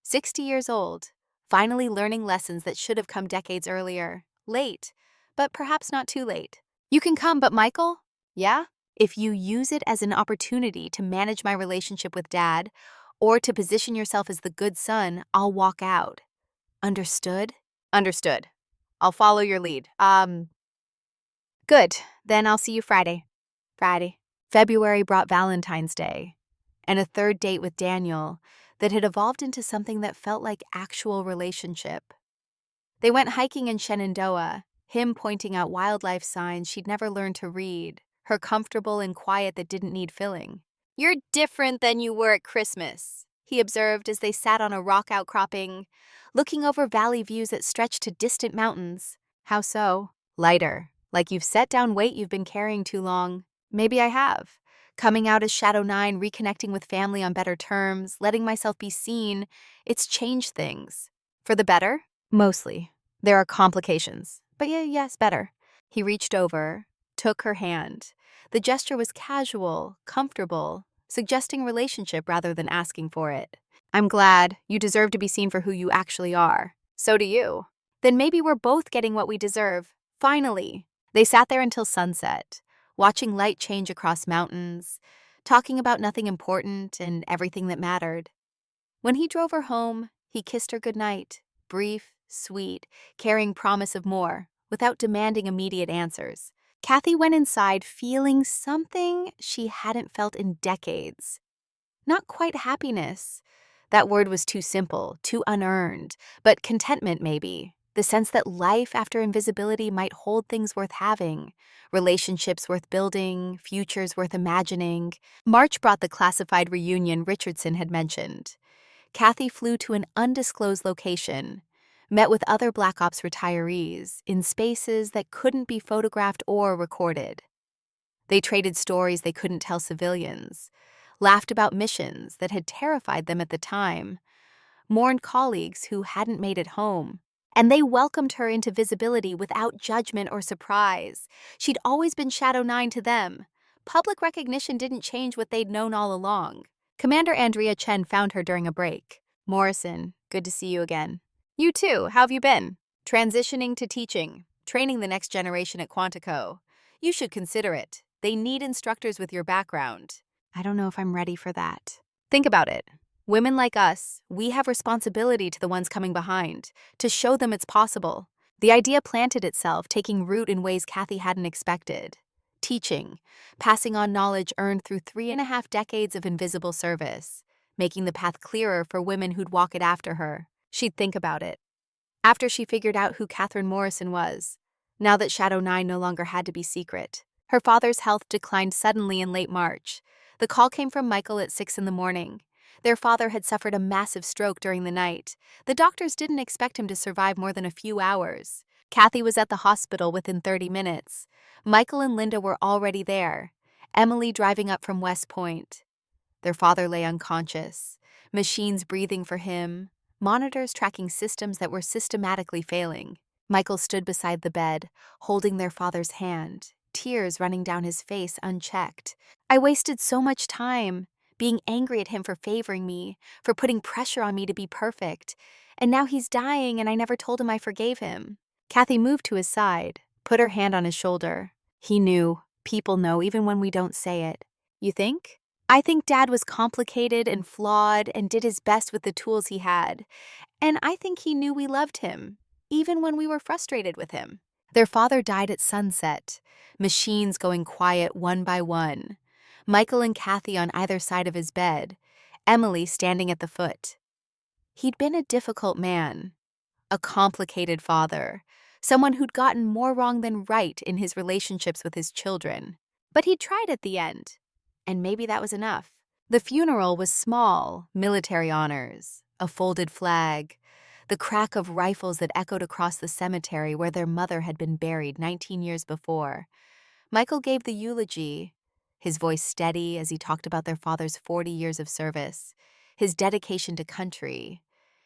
60 years old, finally learning lessons that should have come decades earlier. Late, but perhaps not too late. You can come, but Michael? Yeah? If you use it as an opportunity to manage my relationship with Dad, or to position yourself as the good son, I'll walk out. Understood? Understood. I'll follow your lead. Good. Then I'll see you Friday. Friday. February brought Valentine's Day, and a third date with Daniel that had evolved into something that felt like actual relationship. They went hiking in Shenandoah, him pointing out wildlife signs she'd never learned to read, her comfortable and quiet that didn't need filling. You're different than you were at Christmas, he observed as they sat on a rock outcropping, looking over valley views that stretched to distant mountains. How so? Lighter, like you've set down weight you've been carrying too long. Maybe I have. Coming out as Shadow 9, reconnecting with family on better terms, letting myself be seen, it's changed things. For the better? Mostly. There are complications. But yes, better. He reached over, took her hand. The gesture was casual, comfortable, suggesting relationship rather than asking for it. I'm glad. You deserve to be seen for who you actually are. So do you. Then maybe we're both getting what we deserve. Finally. They sat there until sunset, watching light change across mountains, talking about nothing important and everything that mattered. When he drove her home, he kissed her goodnight, brief, sweet, carrying promise of more, without demanding immediate answers. Kathy went inside feeling something she hadn't felt in decades. Not quite happiness. That word was too simple, too unearned, but contentment maybe. The sense that life after invisibility might hold things worth having, relationships worth building, futures worth imagining. March brought the classified reunion Richardson had mentioned. Kathy flew to an undisclosed location, met with other Black Ops retirees in spaces that couldn't be photographed or recorded. They traded stories they couldn't tell civilians, laughed about missions that had terrified them at the time, mourned colleagues who hadn't made it home, and they welcomed her into visibility without judgment or surprise. She'd always been Shadow 9 to them. Public recognition didn't change what they'd known all along. Commander Andrea Chen found her during a break. "Morrison, good to see you again." "You too, how have you been?" "Transitioning to teaching, training the next generation at Quantico. You should consider it. They need instructors with your background." "I don't know if I'm ready for that." "Think about it. Women like us, we have responsibility to the ones coming behind, to show them it's possible." The idea planted itself, taking root in ways Kathy hadn't expected. Teaching, passing on knowledge earned through 3.5 decades of invisible service, making the path clearer for women who'd walk it after her. She'd think about it. After she figured out who Catherine Morrison was, now that Shadow 9 no longer had to be secret. Her father's health declined suddenly in late March. The call came from Michael at 6 in the morning. Their father had suffered a massive stroke during the night. The doctors didn't expect him to survive more than a few hours. Kathy was at the hospital within 30 minutes. Michael and Linda were already there, Emily driving up from West Point. Their father lay unconscious, machines breathing for him, monitors tracking systems that were systematically failing. Michael stood beside the bed, holding their father's hand, tears running down his face unchecked. "I wasted so much time, being angry at him for favoring me, for putting pressure on me to be perfect. And now he's dying and I never told him I forgave him." Kathy moved to his side, put her hand on his shoulder. He knew. People know even when we don't say it. "You think?" "I think Dad was complicated and flawed and did his best with the tools he had. And I think he knew we loved him, even when we were frustrated with him." Their father died at sunset, machines going quiet one by one. Michael and Kathy on either side of his bed, Emily standing at the foot. He'd been a difficult man, a complicated father, someone who'd gotten more wrong than right in his relationships with his children. But he'd tried at the end, and maybe that was enough. The funeral was small, military honors, a folded flag, the crack of rifles that echoed across the cemetery where their mother had been buried 19 years before. Michael gave the eulogy, his voice steady as he talked about their father's 40 years of service, his dedication to country,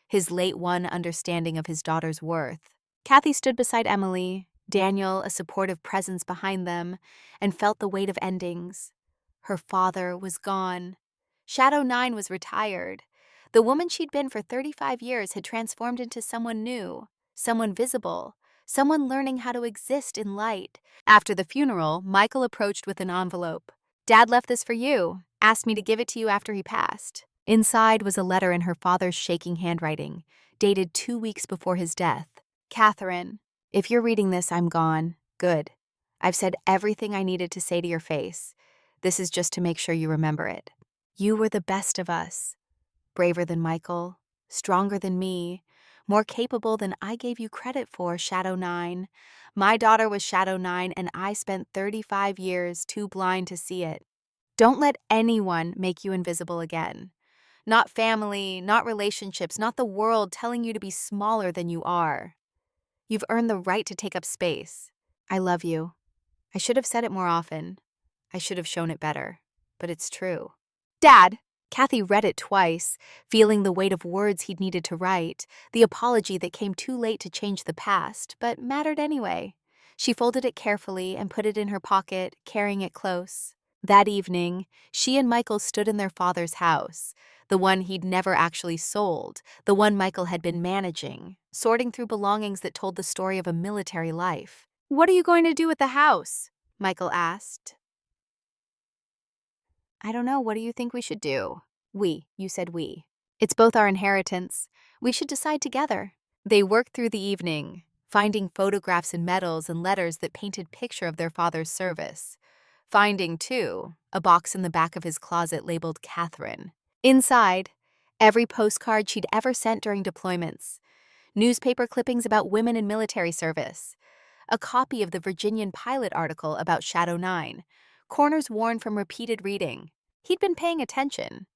his late-won understanding of his daughter's worth. Kathy stood beside Emily, Daniel a supportive presence behind them, and felt the weight of endings. Her father was gone. Shadow 9 was retired. The woman she'd been for 35 years had transformed into someone new, someone visible, someone learning how to exist in light. After the funeral, Michael approached with an envelope. "Dad left this for you, asked me to give it to you after he passed." Inside was a letter in her father's shaking handwriting, dated 2 weeks before his death. "Catherine, if you're reading this, I'm gone. Good. I've said everything I needed to say to your face. This is just to make sure you remember it. You were the best of us. Braver than Michael, stronger than me, more capable than I gave you credit for, Shadow 9. My daughter was Shadow 9, and I spent 35 years too blind to see it. Don't let anyone make you invisible again. Not family, not relationships, not the world telling you to be smaller than you are. You've earned the right to take up space. I love you. I should have said it more often. I should have shown it better. But it's true." "Dad!" Kathy read it twice, feeling the weight of words he'd needed to write, the apology that came too late to change the past, but mattered anyway. She folded it carefully and put it in her pocket, carrying it close. That evening, she and Michael stood in their father's house, the one he'd never actually sold, the one Michael had been managing, sorting through belongings that told the story of a military life. "What are you going to do with the house?" Michael asked. "I don't know. What do you think we should do?" "We. You said we." It's both our inheritance. We should decide together. They worked through the evening, finding photographs and medals and letters that painted picture of their father's service. Finding, too, a box in the back of his closet labeled Catherine. Inside, every postcard she'd ever sent during deployments, newspaper clippings about women in military service, a copy of the Virginian pilot article about Shadow 9, corners worn from repeated reading. He'd been paying attention.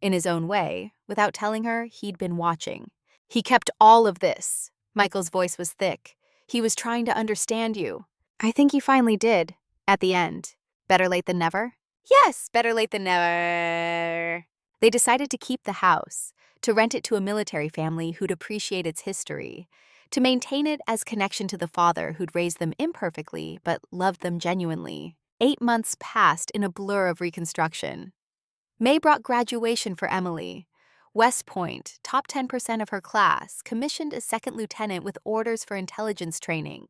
In his own way, without telling her, he'd been watching. He kept all of this. Michael's voice was thick. He was trying to understand you. I think he finally did, at the end. Better late than never? Yes, better late than never. They decided to keep the house, to rent it to a military family who'd appreciate its history, to maintain it as connection to the father who'd raised them imperfectly but loved them genuinely. 8 months passed in a blur of reconstruction. May brought graduation for Emily. West Point, top 10% of her class, commissioned a second lieutenant with orders for intelligence training.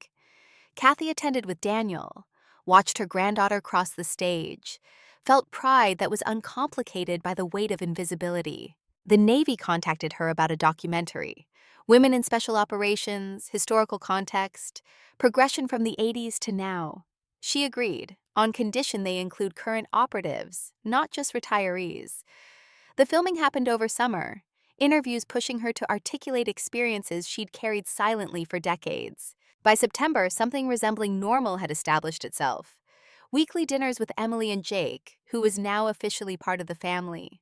Kathy attended with Daniel, watched her granddaughter cross the stage, felt pride that was uncomplicated by the weight of invisibility. The Navy contacted her about a documentary. Women in Special Operations, historical context, progression from the 80s to now. She agreed, on condition they include current operatives, not just retirees. The filming happened over summer, interviews pushing her to articulate experiences she'd carried silently for decades. By September, something resembling normal had established itself. Weekly dinners with Emily and Jake, who was now officially part of the family.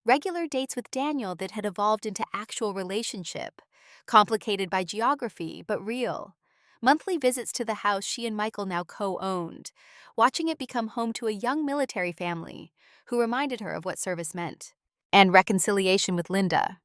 Regular dates with Daniel that had evolved into actual relationship, complicated by geography, but real. Monthly visits to the house she and Michael now co-owned, watching it become home to a young military family who reminded her of what service meant. And reconciliation with Linda.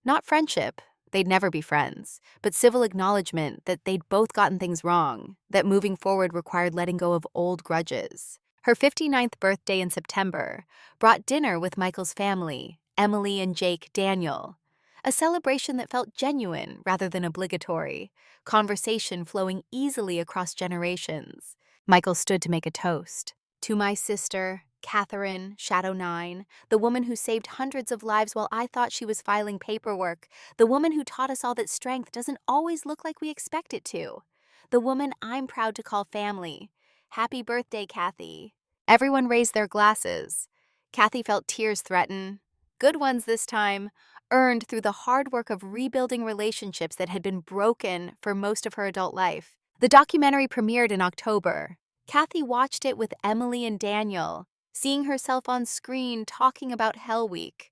Not friendship, they'd never be friends, but civil acknowledgement that they'd both gotten things wrong, that moving forward required letting go of old grudges. Her 59th birthday in September brought dinner with Michael's family, Emily and Jake Daniel. A celebration that felt genuine rather than obligatory, conversation flowing easily across generations. Michael stood to make a toast. To my sister, Catherine, Shadow 9, the woman who saved hundreds of lives while I thought she was filing paperwork, the woman who taught us all that strength doesn't always look like we expect it to, the woman I'm proud to call family. Happy birthday, Kathy. Everyone raised their glasses. Kathy felt tears threaten. Good ones this time, earned through the hard work of rebuilding relationships that had been broken for most of her adult life. The documentary premiered in October. Kathy watched it with Emily and Daniel, seeing herself on screen talking about Hell Week,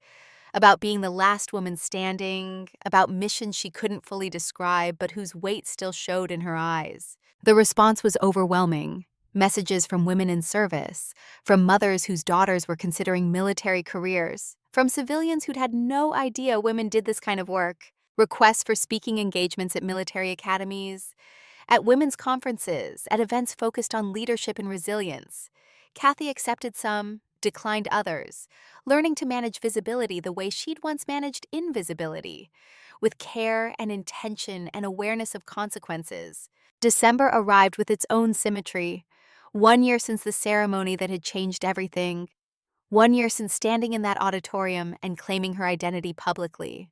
about being the last woman standing, about missions she couldn't fully describe but whose weight still showed in her eyes. The response was overwhelming. Messages from women in service, from mothers whose daughters were considering military careers, from civilians who'd had no idea women did this kind of work, requests for speaking engagements at military academies, at women's conferences, at events focused on leadership and resilience. Kathy accepted some, declined others, learning to manage visibility the way she'd once managed invisibility, with care and intention and awareness of consequences. December arrived with its own symmetry. 1 year since the ceremony that had changed everything. 1 year since standing in that auditorium and claiming her identity publicly.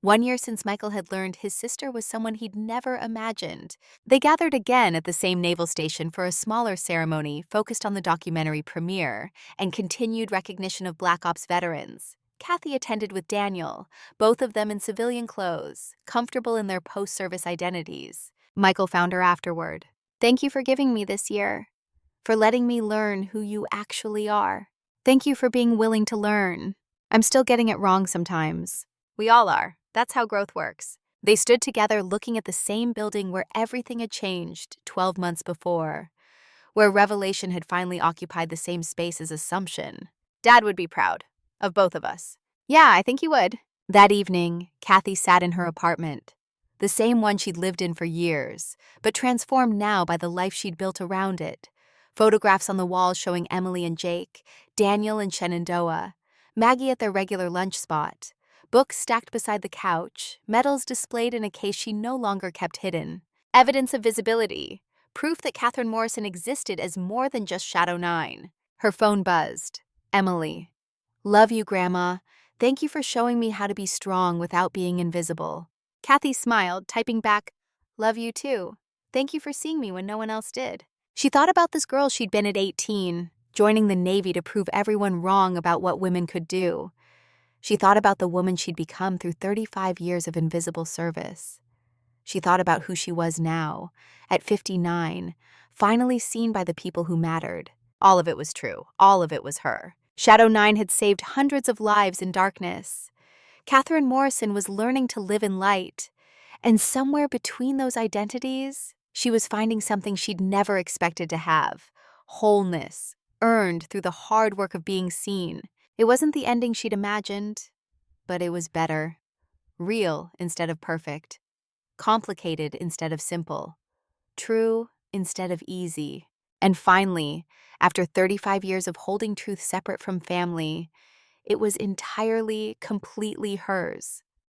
1 year since Michael had learned his sister was someone he'd never imagined. They gathered again at the same naval station for a smaller ceremony focused on the documentary premiere and continued recognition of Black Ops veterans. Kathy attended with Daniel, both of them in civilian clothes, comfortable in their post-service identities. Michael found her afterward. Thank you for giving me this year, for letting me learn who you actually are. Thank you for being willing to learn. I'm still getting it wrong sometimes. We all are. That's how growth works. They stood together looking at the same building where everything had changed 12 months before, where revelation had finally occupied the same space as assumption. Dad would be proud of both of us. Yeah, I think he would. That evening, Kathy sat in her apartment, the same one she'd lived in for years, but transformed now by the life she'd built around it. Photographs on the walls showing Emily and Jake, Daniel and Shenandoah, Maggie at their regular lunch spot, books stacked beside the couch, medals displayed in a case she no longer kept hidden. Evidence of visibility, proof that Catherine Morrison existed as more than just Shadow 9. Her phone buzzed. Emily. Love you, Grandma. Thank you for showing me how to be strong without being invisible. Kathy smiled, typing back, Love you too. Thank you for seeing me when no one else did. She thought about this girl she'd been at 18, joining the Navy to prove everyone wrong about what women could do. She thought about the woman she'd become through 35 years of invisible service. She thought about who she was now, at 59, finally seen by the people who mattered. All of it was true. All of it was her. Shadow 9 had saved hundreds of lives in darkness. Catherine Morrison was learning to live in light. And somewhere between those identities, she was finding something she'd never expected to have: wholeness, earned through the hard work of being seen. It wasn't the ending she'd imagined, but it was better. Real instead of perfect. Complicated instead of simple. True instead of easy. And finally, after 35 years of holding truth separate from family, it was entirely, completely hers.